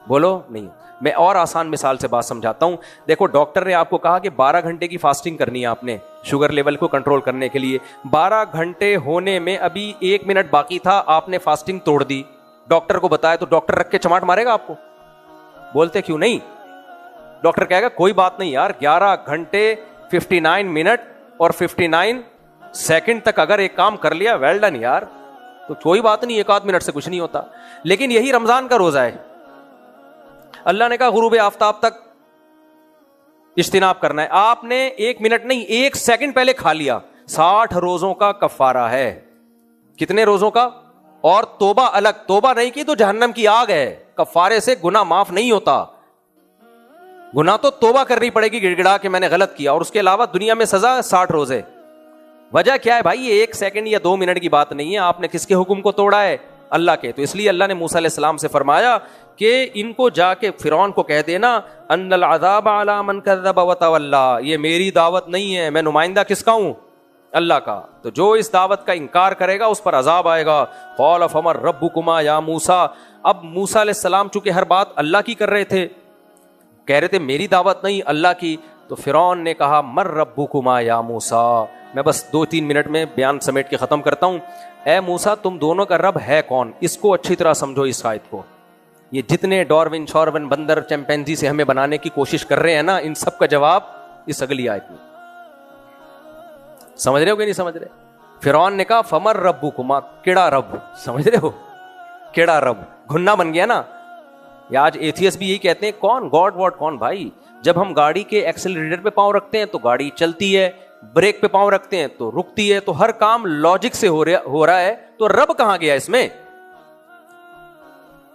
بولو نہیں. میں اور آسان مثال سے بات سمجھاتا ہوں. دیکھو ڈاکٹر نے آپ کو کہا کہ 12 گھنٹے کی فاسٹنگ کرنی ہے آپ نے شوگر لیول کو کنٹرول کرنے کے لیے. 12 گھنٹے ہونے میں ابھی 1 منٹ باقی تھا, آپ نے فاسٹنگ توڑ دی, ڈاکٹر کو بتایا تو ڈاکٹر رکھ کے چماٹ مارے گا آپ کو؟ بولتے کیوں نہیں؟ ڈاکٹر کہے گا کوئی بات نہیں یار, 11 گھنٹے 59 منٹ اور 59 سیکنڈ تک اگر ایک کام کر لیا ویل ڈن یار, تو کوئی بات نہیں, 1 منٹ سے کچھ نہیں ہوتا. لیکن یہی رمضان کا روزہ ہے, اللہ نے کہا غروب آفتاب تک اجتناب کرنا ہے, آپ نے 1 منٹ نہیں 1 سیکنڈ پہلے کھا لیا, 60 روزوں کا کفارہ ہے. کتنے روزوں کا؟ اور توبہ الگ, توبہ نہیں کی تو جہنم کی آگ ہے, کفارے سے گناہ معاف نہیں ہوتا. گناہ تو توبہ کرنی پڑے گی گڑ گڑا کہ میں نے غلط کیا, اور اس کے علاوہ دنیا میں سزا 60 روزے. وجہ کیا ہے بھائی؟ یہ 1 سیکنڈ یا 2 منٹ کی بات نہیں ہے, آپ نے کس کے حکم کو توڑا ہے؟ اللہ کے. تو اس لیے اللہ نے موسیٰ علیہ السلام سے فرمایا کہ ان کو جا کے فرعون کو کہہ دینا ان العذاب علی من کذب وتولی, یہ میری دعوت نہیں ہے, میں نمائندہ کس کا ہوں؟ اللہ کا. تو جو اس دعوت کا انکار کرے گا اس پر عذاب آئے گا. قال فمن ربکما یا موسیٰ. اب موسیٰ علیہ السلام چونکہ ہر بات اللہ کی کر رہے تھے, کہہ رہے تھے میری دعوت نہیں اللہ کی, تو فرعون نے کہا من ربکما یا موسیٰ. میں بس 2-3 منٹ میں بیان سمیٹ کے ختم کرتا ہوں. اے موسیٰ تم دونوں کا رب ہے کون؟ اس کو اچھی طرح سمجھو اس آیت کو. یہ جتنے ڈاروین شاروین بندر چمپینزی سے ہمیں بنانے کی کوشش کر رہے ہیں نا, ان سب کا جواب اس اگلی آیت میں. سمجھ رہے ہو کہ نہیں سمجھ رہے؟ فرعون نے کہا فمر ربکما, کیڑا رب, سمجھ رہے ہو, کیڑا رب, گھننا بن گیا نا. یا آج ایتھیسٹ بھی یہی کہتے ہیں, کون گاڈ واڈ کون بھائی, جب ہم گاڑی کے ایکسلریٹر پہ پاؤں رکھتے ہیں تو گاڑی چلتی ہے, بریک پہ پاؤں رکھتے ہیں تو رکتی ہے, تو ہر کام لاجک سے ہو رہا ہے, تو رب کہاں گیا اس میں.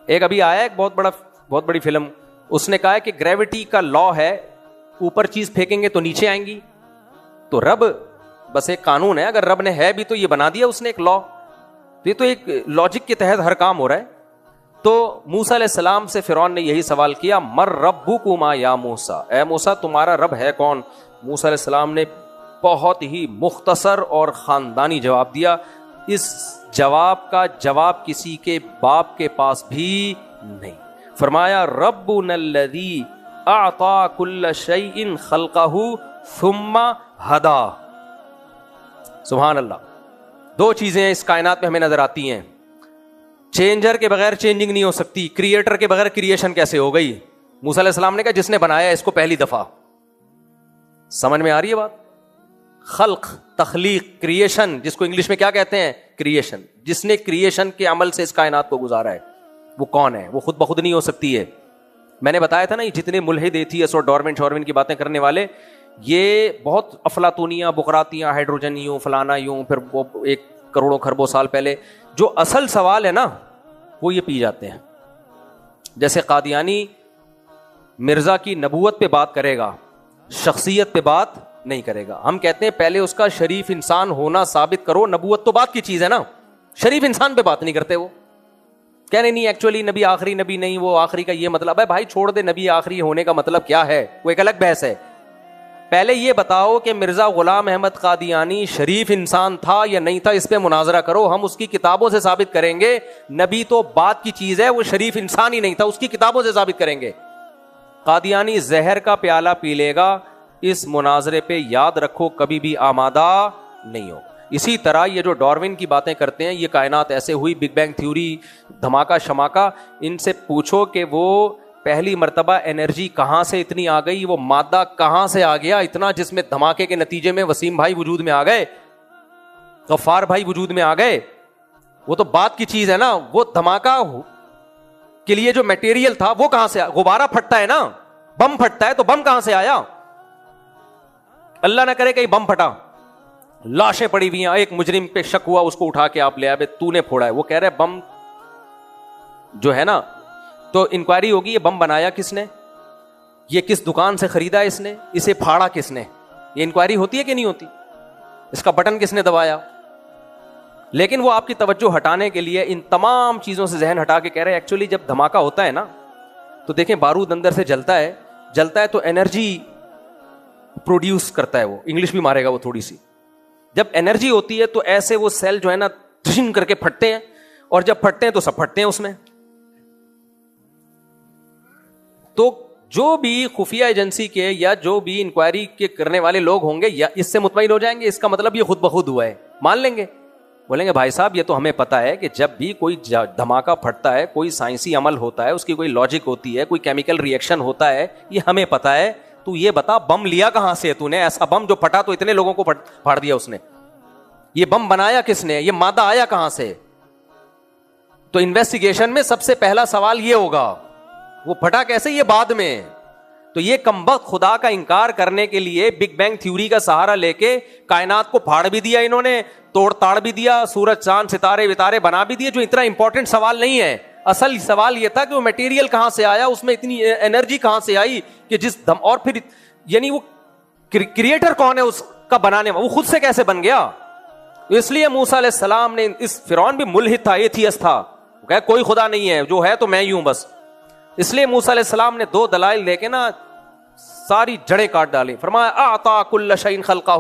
ایک ابھی آیا ایک بہت بڑی فلم, اس نے کہا ہے کہ گریوٹی کا لا ہے, اوپر چیز پھینکیں گے تو نیچے آئیں گی, تو رب بس ایک قانون ہے, اگر رب نے ہے بھی تو یہ بنا دیا اس نے ایک لا, یہ تو ایک لاجک کے تحت ہر کام ہو رہا ہے. تو موسیٰ علیہ السلام سے فرعون نے یہی سوال کیا, مر ربکما یا موسیٰ, اے موسیٰ تمہارا رب ہے کون. موسیٰ علیہ السلام نے بہت ہی مختصر اور خاندانی جواب دیا. اس جواب کا جواب کسی کے باپ کے پاس بھی نہیں. فرمایا ربنا الذی اعطا کل شیء خلقہ ثم ہدا. سبحان اللہ. دو چیزیں اس کائنات میں ہمیں نظر آتی ہیں, چینجر کے بغیر چینجنگ نہیں ہو سکتی, کریٹر کے بغیر کریشن کیسے ہو گئی. موسیٰ علیہ السلام نے کہا جس نے بنایا اس کو پہلی دفعہ. سمجھ میں آ رہی ہے بات. خلق, تخلیق, کریشن, جس کو انگلش میں کیا کہتے ہیں, کریشن. جس نے کریشن کے عمل سے اس کائنات کو گزارا ہے وہ کون ہے, وہ خود بخود نہیں ہو سکتی ہے. میں نے بتایا تھا نا, جتنے ملحد ایتھیسٹ اور ڈارون کی باتیں کرنے والے, یہ بہت افلاطونیاں, بقراتیاں, ہائیڈروجن یوں, فلانا یوں, پھر وہ ایک کروڑوں خربوں سال پہلے جو اصل سوال ہے نا وہ یہ پی جاتے ہیں. جیسے قادیانی مرزا کی نبوت پہ بات کرے گا, شخصیت پہ بات نہیں کرے گا. ہم کہتے ہیں پہلے اس کا شریف انسان ہونا ثابت کرو, نبوت تو بات کی چیز ہے نا, شریف انسان پہ بات نہیں کرتے. وہ کہنے نہیں ایکچولی نبی آخری نبی نہیں, وہ آخری کا یہ مطلب ہے. بھائی چھوڑ دے, نبی آخری ہونے کا مطلب کیا ہے, وہ ایک الگ بحث ہے. پہلے یہ بتاؤ کہ مرزا غلام احمد قادیانی شریف انسان تھا یا نہیں تھا, اس پہ مناظرہ کرو. ہم اس کی کتابوں سے ثابت کریں گے. نبی تو بات کی چیز ہے, وہ شریف انسان ہی نہیں تھا, اس کی کتابوں سے ثابت کریں گے. قادیانی زہر کا پیالہ پی لے گا, اس مناظرے پہ یاد رکھو کبھی بھی آمادہ نہیں ہو. اسی طرح یہ جو ڈارون کی باتیں کرتے ہیں, یہ کائنات ایسے ہوئی, بگ بینگ تھیوری, دھماکہ شماکہ, ان سے پوچھو کہ وہ پہلی مرتبہ انرجی کہاں سے اتنی آ گئی, وہ مادہ کہاں سے آ گیا اتنا, جس میں دھماکے کے نتیجے میں وسیم بھائی وجود میں آ گئے, غفار بھائی وجود میں آ گئے. وہ تو بات کی چیز ہے نا. وہ دھماکہ کے لیے جو میٹیریل تھا وہ کہاں سے, غبارہ پھٹتا ہے نا, بم پھٹتا ہے, تو بم کہاں سے آیا. اللہ نہ کرے کہیں بم پھٹا, لاشیں پڑی ہوئی ہیں, ایک مجرم پہ شک ہوا, اس کو اٹھا کے آپ لے آئے, تو نے پھوڑا ہے. وہ کہہ رہے بم جو ہے نا, تو انکوائری ہوگی یہ بم بنایا کس نے, یہ کس دکان سے خریدا اس نے, اسے پھاڑا کس نے. یہ انکوائری ہوتی ہے کہ نہیں ہوتی, اس کا بٹن کس نے دبایا. لیکن وہ آپ کی توجہ ہٹانے کے لیے ان تمام چیزوں سے ذہن ہٹا کے کہہ رہے ہیں ایکچولی جب دھماکہ ہوتا ہے نا, تو دیکھیں بارود اندر سے جلتا ہے تو انرجی پروڈیوس کرتا ہے. وہ انگلش بھی مارے گا وہ تھوڑی سی. جب انرجی ہوتی ہے تو ایسے وہ سیل جو ہے نا دھن کر کے پھٹتے ہیں, اور جب پھٹتے ہیں تو سب پھٹتے ہیں اس میں. تو جو بھی خفیہ ایجنسی کے یا جو بھی انکوائری کے کرنے والے لوگ ہوں گے, یا اس سے مطمئن ہو جائیں گے اس کا مطلب یہ خود بخود ہوا ہے, مان لیں گے. بولیں گے بھائی صاحب یہ تو ہمیں پتا ہے کہ جب بھی کوئی دھماکہ پھٹتا ہے, کوئی سائنسی عمل ہوتا ہے, اس کی کوئی لاجک ہوتی ہے, کوئی کیمیکل ری ایکشن ہوتا ہے, یہ ہمیں پتا ہے. تو یہ بتا بم لیا کہاں سے تو نے, ایسا بم جو پھٹا تو اتنے لوگوں کو پھاڑ دیا اس نے. یہ بم بنایا کس نے, یہ مادہ آیا کہاں سے. تو انویسٹیگیشن میں سب سے پہلا سوال یہ ہوگا, وہ پھٹا کیسے, یہ بعد میں. تو یہ کمبخت خدا کا انکار کرنے کے لیے بگ بینگ تھیوری کا سہارا لے کے کائنات کو پھاڑ بھی دیا انہوں نے, توڑ تاڑ بھی دیا, سورج چاند ستارے وتارے بنا بھی دیے, جو اتنا امپورٹنٹ سوال نہیں ہے. اصل سوال یہ تھا کہ وہ میٹیریل کہاں سے آیا, اس میں اتنی انرجی کہاں سے آئی کہ جس دم, اور پھر یعنی وہ کریٹر کون ہے اس کا بنانے میں, وہ خود سے کیسے بن گیا. اس لیے موسیٰ علیہ السلام نے, اس فرعون بھی ملحد تھا, ایتھیسٹ تھا, کہ کوئی خدا نہیں ہے, جو ہے تو میں ہی ہوں بس. اس لیے موسیٰ علیہ السلام نے دو دلائل دے کے نا ساری جڑیں کاٹ ڈالی. فرمایا اعطا کل شیء خلقہ,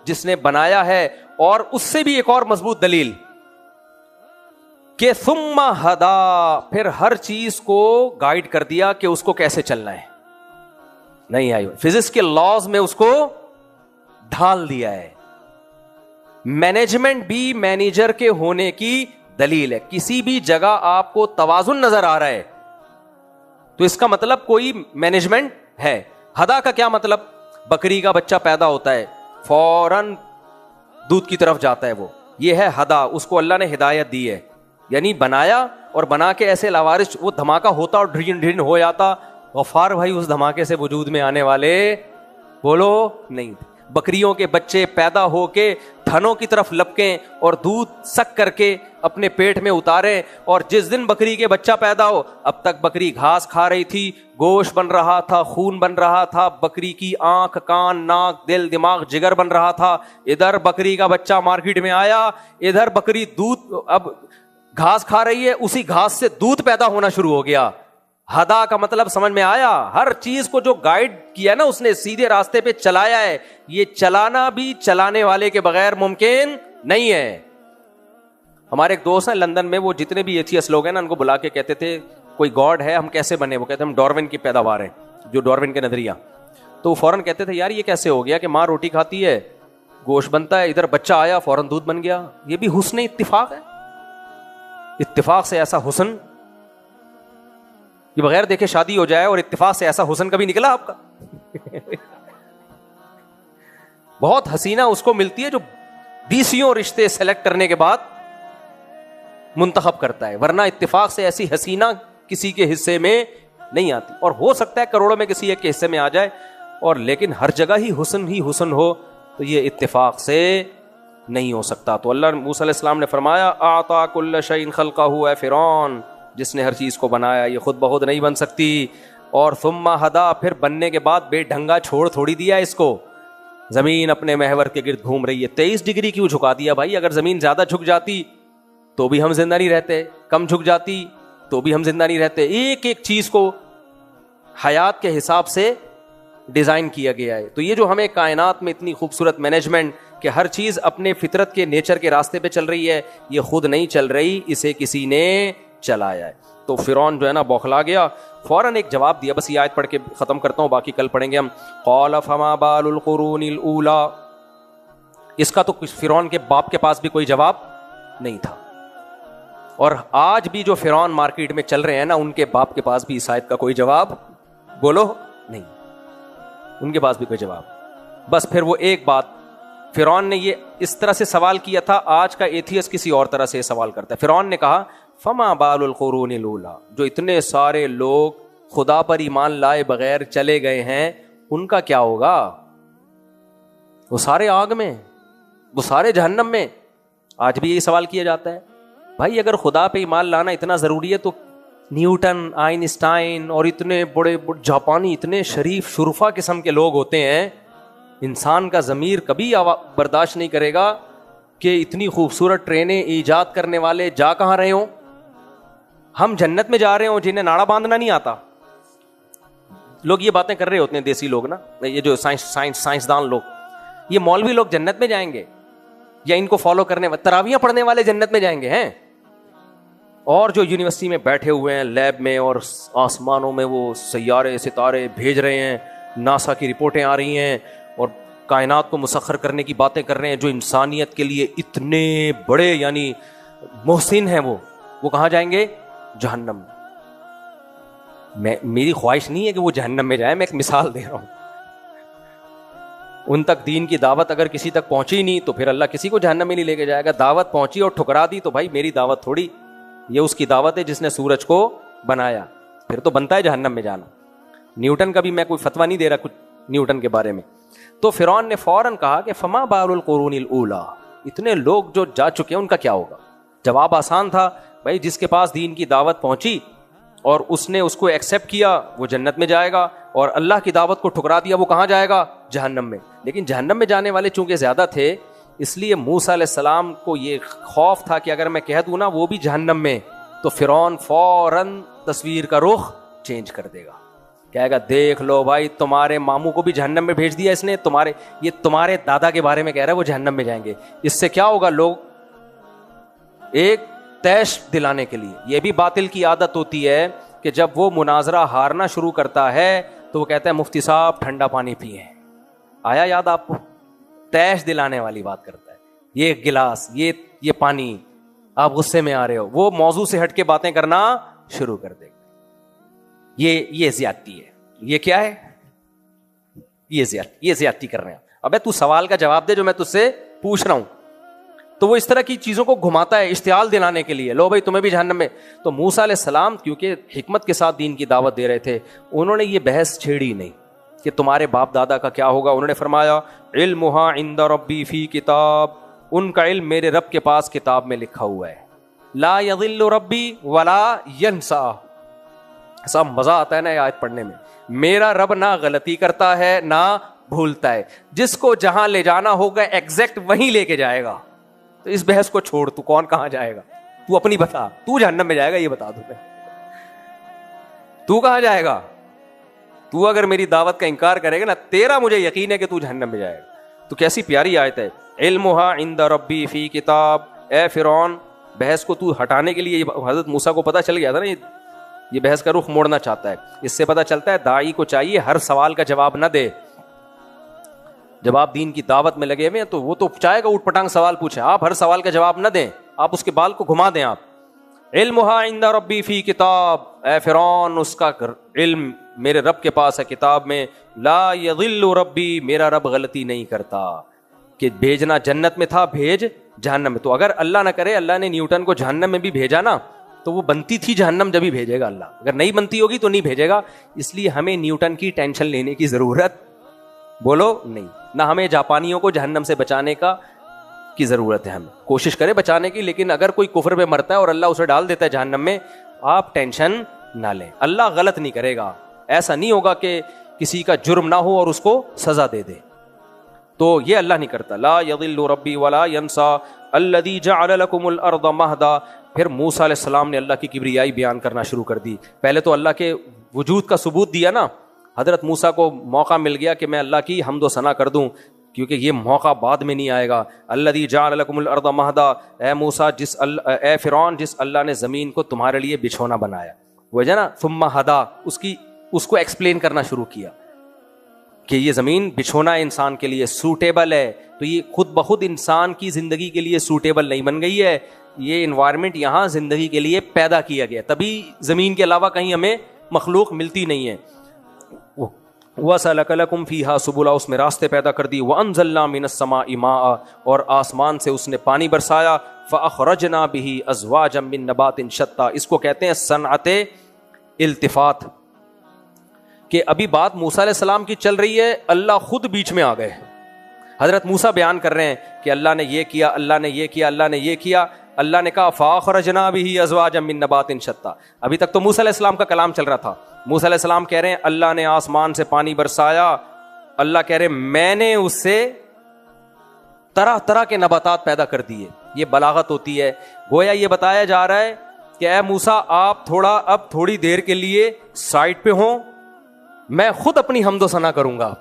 جس نے بنایا ہے, اور اس سے بھی ایک اور مضبوط دلیل کہ ثم ہدا, پھر ہر چیز کو گائیڈ کر دیا کہ اس کو کیسے چلنا ہے. نہیں آئی فزکس کے لاز میں اس کو ڈھال دیا ہے. مینجمنٹ بھی مینیجر کے ہونے کی دلیل ہے. کسی بھی جگہ آپ کو توازن نظر آ رہا ہے تو اس کا مطلب کوئی مینجمنٹ ہے. ہدا کا کیا مطلب, بکری کا بچہ پیدا ہوتا ہے فوراً دودھ کی طرف جاتا ہے, وہ یہ ہے ہدا, اس کو اللہ نے ہدایت دی ہے, یعنی بنایا اور بنا کے ایسے لاوارث وہ دھماکہ ہوتا اور ڈھین ڈھین ہو جاتا. غفار بھائی اس دھماکے سے وجود میں آنے والے بولو نہیں. بکریوں کے بچے پیدا ہو کے تھنوں کی طرف لپکیں اور دودھ سک کر کے اپنے پیٹ میں اتاریں, اور جس دن بکری کے بچہ پیدا ہو اب تک بکری گھاس کھا رہی تھی, گوشت بن رہا تھا, خون بن رہا تھا, بکری کی آنکھ, کان, ناک, دل, دماغ, جگر بن رہا تھا. ادھر بکری کا بچہ مارکیٹ میں آیا, ادھر بکری دودھ اب گھاس کھا رہی ہے, اسی گھاس سے دودھ پیدا ہونا شروع ہو گیا. ہدا کا مطلب سمجھ میں آیا؟ ہر چیز کو جو گائیڈ کیا نا اس نے سیدھے راستے پہ چلایا ہے. یہ چلانا بھی چلانے والے کے بغیر ممکن نہیں ہے. ہمارے ایک دوست ہیں لندن میں, وہ جتنے بھی ایتھیسٹ لوگ ہیں نا ان کو بلا کے کہتے تھے کوئی گاڈ ہے, ہم کیسے بنے؟ وہ کہتے ہیں ہم ڈارون کی پیداوار ہیں, جو ڈارون کے نظریہ. تو وہ فوراً کہتے تھے یار یہ کیسے ہو گیا کہ ماں روٹی کھاتی ہے, گوشت بنتا ہے, ادھر بچہ آیا فوراً دودھ بن گیا. یہ بھی حسن اتفاق ہے. اتفاق سے ایسا حسن, یہ بغیر دیکھے شادی ہو جائے اور اتفاق سے ایسا حسن کبھی نکلا آپ کا؟ بہت حسینہ اس کو ملتی ہے جو 20 رشتے سلیکٹ کرنے کے بعد منتخب کرتا ہے, ورنہ اتفاق سے ایسی حسینہ کسی کے حصے میں نہیں آتی. اور ہو سکتا ہے کروڑوں میں کسی ایک کے حصے میں آ جائے, اور لیکن ہر جگہ ہی حسن ہو, تو یہ اتفاق سے نہیں ہو سکتا. تو اللہ موسیٰ علیہ السلام نے فرمایا اعطا کل شیء خلقہ, اے فرعون جس نے ہر چیز کو بنایا, یہ خود بخود نہیں بن سکتی. اور ثم ہدا, پھر بننے کے بعد بے ڈھنگا چھوڑ تھوڑی دیا اس کو. زمین اپنے محور کے گرد گھوم رہی ہے, 23 ڈگری کیوں جھکا دیا بھائی؟ اگر زمین زیادہ جھک جاتی تو بھی ہم زندہ نہیں رہتے, کم جھک جاتی تو بھی ہم زندہ نہیں رہتے. ایک ایک چیز کو حیات کے حساب سے ڈیزائن کیا گیا ہے. تو یہ جو ہمیں کائنات میں اتنی خوبصورت مینجمنٹ کہ ہر چیز اپنے فطرت کے نیچر کے راستے پہ چل رہی ہے, یہ خود نہیں چل رہی, اسے کسی نے چلایا ہے. تو فرعون جو ہے نا بوکھلا گیا, فوراً ایک جواب دیا. بس یہ آیت پڑھ کے ختم کرتا ہوں, باقی کل پڑھیں گے ہم. قال فما بال القرون الاولی, اس کا تو فرعون کے باپ کے پاس بھی کوئی جواب نہیں تھا. اور آج بھی جو فرعون مارکیٹ میں چل رہے ہیں نا, ان کے باپ کے پاس بھی اس آیت کا کوئی جواب بولو نہیں, ان کے پاس بھی کوئی جواب. بس پھر وہ ایک بات, فرعون نے یہ اس طرح سے سوال کیا تھا, آج کا ایتھیسٹ کسی اور طرح سے یہ سوال کرتا ہے. فرعون نے کہا فما بال القرون الاولی, جو اتنے سارے لوگ خدا پر ایمان لائے بغیر چلے گئے ہیں, ان کا کیا ہوگا؟ وہ سارے آگ میں, وہ سارے جہنم میں. آج بھی یہی سوال کیا جاتا ہے. بھائی اگر خدا پہ ایمان لانا اتنا ضروری ہے تو نیوٹن, آئنسٹائن اور اتنے بڑے جاپانی, اتنے شریف شرفا قسم کے لوگ ہوتے ہیں, انسان کا ضمیر کبھی برداشت نہیں کرے گا کہ اتنی خوبصورت ٹرینیں ایجاد کرنے والے جا کہاں رہے ہوں. ہم جنت میں جا رہے ہوں جنہیں ناڑا باندھنا نہیں آتا. لوگ یہ باتیں کر رہے ہوتے ہیں دیسی لوگ نا, یہ جو سائنسدان لوگ, یہ مولوی لوگ جنت میں جائیں گے یا ان کو فالو کرنے والے تراویحیں پڑھنے والے جنت میں جائیں گے ہیں؟ اور جو یونیورسٹی میں بیٹھے ہوئے ہیں لیب میں اور آسمانوں میں وہ سیارے ستارے بھیج رہے ہیں, ناسا کی رپورٹیں آ رہی ہیں اور کائنات کو مسخر کرنے کی باتیں کر رہے ہیں, جو انسانیت کے لیے اتنے بڑے یعنی محسن ہیں, وہ کہاں جائیں گے؟ جہنم. میری خواہش نہیں ہے کہ وہ جہنم میں جائے, میں ایک مثال دے رہا ہوں. ان تک دین کی دعوت اگر کسی تک پہنچی نہیں تو پھر اللہ کسی کو جہنم میں نہیں لے کے جائے گا. دعوت پہنچی اور ٹھکرا دی تو بھائی میری دعوت تھوڑی, یہ اس کی دعوت ہے جس نے سورج کو بنایا, پھر تو بنتا ہے جہنم میں جانا. نیوٹن کا بھی میں کوئی فتویٰ نہیں دے رہا کچھ نیوٹن کے بارے میں. تو فرعون نے فوراً کہا کہ فما بال القرون الاولی, اتنے لوگ جو جا چکے ہیں ان کا کیا ہوگا؟ جواب آسان تھا بھائی, جس کے پاس دین کی دعوت پہنچی اور اس نے اس کو ایکسیپٹ کیا وہ جنت میں جائے گا, اور اللہ کی دعوت کو ٹھکرا دیا وہ کہاں جائے گا؟ جہنم میں. لیکن جہنم میں جانے والے چونکہ زیادہ تھے, اس لیے موسیٰ علیہ السلام کو یہ خوف تھا کہ اگر میں کہہ دوں نا وہ بھی جہنم میں, تو فرعون فوراً تصویر کا رخ چینج کر دے گا, کہے گا دیکھ لو بھائی تمہارے ماموں کو بھی جہنم میں بھیج دیا اس نے, تمہارے دادا کے بارے میں کہہ رہا ہے وہ جہنم میں جائیں گے. اس سے کیا ہوگا؟ لوگ ایک تیش دلانے کے لیے, یہ بھی باطل کی عادت ہوتی ہے کہ جب وہ مناظرہ ہارنا شروع کرتا ہے تو وہ کہتا ہے مفتی صاحب ٹھنڈا پانی پیئے. آیا یاد آپ کو؟ تیش دلانے والی بات کرتا ہے, یہ گلاس, یہ پانی, آپ غصے میں آ رہے ہو, وہ موضوع سے ہٹ کے باتیں کرنا شروع کر دے گا. یہ زیادتی ہے. یہ کیا ہے؟ یہ زیادتی کر رہے ہیں. ابے تو سوال کا جواب دے جو میں تجھ سے پوچھ رہا ہوں. تو وہ اس طرح کی چیزوں کو گھماتا ہے اشتعال دلانے کے لیے، لو بھائی تمہیں بھی جہنم میں. تو موسیٰ علیہ السلام کیونکہ حکمت کے ساتھ دین کی دعوت دے رہے تھے، انہوں نے یہ بحث چھیڑی نہیں کہ تمہارے باپ دادا کا کیا ہوگا. انہوں نے فرمایا علمھا عند ربی فی کتاب، ان کا علم میرے رب کے پاس کتاب میں لکھا ہوا ہے. لا یضل ربی ولا ینسا. ایسا مزہ آتا ہے نا یہ آیت پڑھنے میں. میرا رب نہ غلطی کرتا ہے نہ بھولتا ہے، جس کو جہاں لے جانا ہوگا ایگزیکٹ وہیں لے کے جائے گا. تو اس بحث کو چھوڑ، تو کون کہاں جائے گا؟ تو اپنی بتا، تو جہنم میں جائے گا یہ بتا دوں میں. تو کہاں جائے گا؟ تو اگر میری دعوت کا انکار کرے گا نا، تیرا مجھے یقین ہے کہ تو جہنم میں جائے گا. تو کیسی پیاری آیت ہے. علمھا عند ربی فی کتاب. اے فرعون، بحث کو تو ہٹانے کے لیے حضرت موسیٰ کو پتہ چل گیا تھا نا یہ بحث کا رخ موڑنا چاہتا ہے. اس سے پتہ چلتا ہے داعی کو چاہیے ہر سوال کا جواب نہ دے. جب آپ دین کی دعوت میں لگے ہوئے ہیں تو وہ تو چاہے گا اوٹ پٹانگ سوال پوچھیں، آپ ہر سوال کا جواب نہ دیں، آپ اس کے بال کو گھما دیں. آپ علمھا عند ربی فی کتاب، اے فرعون اس کا علم میرے رب کے پاس ہے کتاب میں. لا یضل ربی، میرا رب غلطی نہیں کرتا. کہ بھیجنا جنت میں تھا، بھیج جہنم میں. تو اگر اللہ نہ کرے اللہ نے نیوٹن کو جہنم میں بھی بھیجا نا، تو وہ بنتی تھی جہنم جب ہی بھیجے گا اللہ. اگر نہیں بنتی ہوگی تو نہیں بھیجے گا. اس لیے ہمیں نیوٹن کی ٹینشن لینے کی ضرورت بولو نہیں، نہ ہمیں جاپانیوں کو جہنم سے بچانے کی ضرورت ہے. ہم کوشش کریں بچانے کی، لیکن اگر کوئی کفر پہ مرتا ہے اور اللہ اسے ڈال دیتا ہے جہنم میں، آپ ٹینشن نہ لیں. اللہ غلط نہیں کرے گا. ایسا نہیں ہوگا کہ کسی کا جرم نہ ہو اور اس کو سزا دے دے. تو یہ اللہ نہیں کرتا. لا یضل ربی ولا ینسا الذی جعل لکم الارض مہدا. پھر موسیٰ علیہ السلام نے اللہ کی کبریائی بیان کرنا شروع کر دی. پہلے تو اللہ کے وجود کا ثبوت دیا نا. حضرت موسیٰ کو موقع مل گیا کہ میں اللہ کی حمد و ثنا کر دوں، کیونکہ یہ موقع بعد میں نہیں آئے گا. الذی جعل لکم الارض مہدا، اے موسیٰ اے فرعون جس اللہ نے زمین کو تمہارے لیے بچھونا بنایا. وہ ہے نا ثم ہدا، اس کو ایکسپلین کرنا شروع کیا کہ یہ زمین بچھونا انسان کے لیے سوٹیبل ہے. تو یہ خود بخود انسان کی زندگی کے لیے سوٹیبل نہیں بن گئی ہے. یہ انوائرمنٹ یہاں زندگی کے لیے پیدا کیا گیا، تبھی زمین کے علاوہ کہیں ہمیں مخلوق ملتی نہیں ہے. وَسَلَكَ لَكُمْ فِيهَا سُبُلًا، اس میں راستے پیدا کر دی. وَأَنزَلْنَا مِنَ السَّمَاءِ مَاءً، اور آسمان سے اس نے پانی برسایا. فَأَخْرَجْنَا بِهِ أَزْوَاجًا مِّن نَبَاتٍ شَتَّىٰ. اس کو کہتے ہیں صنعت التفات، کہ ابھی بات موسیٰ علیہ السلام کی چل رہی ہے، اللہ خود بیچ میں آ گئے. حضرت موسیٰ بیان کر رہے ہیں کہ اللہ نے یہ کیا، اللہ نے یہ کیا، اللہ نے یہ کیا. اللہ نے کہا فَأَخْرَجْنَا بِهِ أَزْوَاجًا مِّن نَبَاتٍ شَتَّىٰ. ابھی تک تو موسیٰ علیہ السلام کا کلام چل رہا تھا. موسیٰ علیہ السلام کہہ رہے ہیں اللہ نے آسمان سے پانی برسایا. اللہ کہہ رہے ہیں میں نے اس سے طرح طرح کے نباتات پیدا کر دیے. یہ بلاغت ہوتی ہے. گویا یہ بتایا جا رہا ہے کہ اے موسیٰ آپ اب تھوڑی دیر کے لیے سائٹ پہ ہوں، میں خود اپنی حمد و ثنا کروں گا.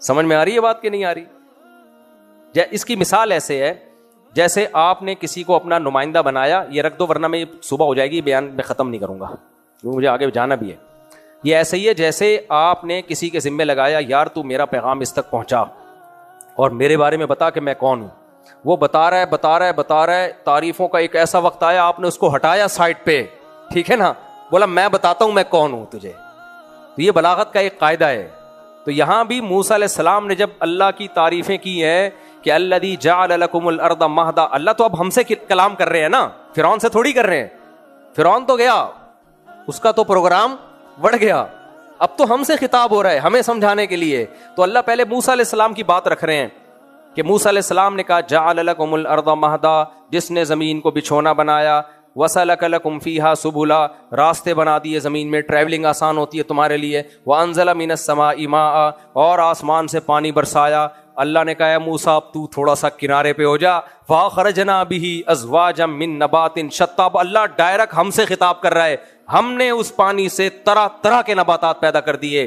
سمجھ میں آ رہی ہے بات کہ نہیں آ رہی؟ اس کی مثال ایسے ہے جیسے آپ نے کسی کو اپنا نمائندہ بنایا. یہ رکھ دو ورنہ میں صبح ہو جائے گی، بیان میں ختم نہیں کروں گا کیونکہ مجھے آگے جانا بھی ہے. یہ ایسے ہی ہے جیسے آپ نے کسی کے ذمہ لگایا یار تو میرا پیغام اس تک پہنچا اور میرے بارے میں بتا کہ میں کون ہوں. وہ بتا رہا ہے تعریفوں کا. ایک ایسا وقت آیا آپ نے اس کو ہٹایا سائٹ پہ، ٹھیک ہے نا، بولا میں بتاتا ہوں میں کون ہوں تجھے. تو یہ بلاغت کا ایک قاعدہ ہے. تو یہاں بھی موسیٰ علیہ السلام نے جب اللہ کی تعریفیں کی ہیں کہ الذی جعل لکم الارض مہدا، اللہ تو اب ہم سے کلام کر رہے ہیں نا، فرعون سے تھوڑی کر رہے ہیں. فرعون تو گیا، اس کا تو پروگرام بڑھ گیا، اب تو ہم سے خطاب ہو رہا ہے ہمیں سمجھانے کے لیے. تو اللہ پہلے موسیٰ علیہ السلام کی بات رکھ رہے ہیں کہ موسیٰ علیہ السلام نے کہا جعل لکم الارض مہدا، جس نے زمین کو بچھونا بنایا. وَسَلَكَ لَكُمْ فِيهَا سُبُلًا، راستے بنا دیے زمین میں، ٹریولنگ آسان ہوتی ہے تمہارے لیے. وَأَنزَلَ مِنَ السَّمَاءِ مَاءً، اور آسمان سے پانی برسایا. اللہ نے کہا موسیٰ اب تو تھوڑا سا کنارے پہ ہو جا. فَأَخْرَجْنَا بِهِ أَزْوَاجًا مِّن نَبَاتٍ شَتَّىٰ. اب اللہ ڈائریکٹ ہم سے خطاب کر رہا ہے، ہم نے اس پانی سے طرح طرح کے نباتات پیدا کر دیے.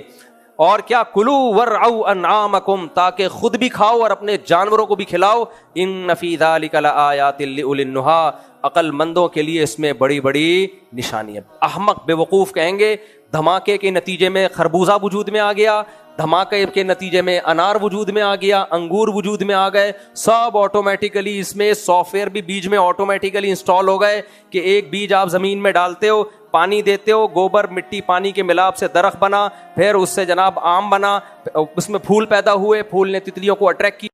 اور کیا کلوا ورعوا انعامکم، تاکہ خود بھی کھاؤ اور اپنے جانوروں کو بھی کھلاؤ. ان فی ذلک لآیات لأولی النہی، عقل مندوں کے لیے اس میں بڑی بڑی نشانی ہے. احمق بے وقوف کہیں گے دھماکے کے نتیجے میں خربوزہ وجود میں آ گیا، دھماکے کے نتیجے میں انار وجود میں آ گیا، انگور وجود میں آ گئے، سب آٹومیٹیکلی اس میں سافٹ ویئر بھی بیج میں آٹومیٹیکلی انسٹال ہو گئے کہ ایک بیج آپ زمین میں ڈالتے ہو، پانی دیتے ہو، گوبر مٹی پانی کے ملاپ سے درخت بنا، پھر اس سے جناب آم بنا، اس میں پھول پیدا ہوئے، پھول نے تتلیوں کو اٹریکٹ کیا.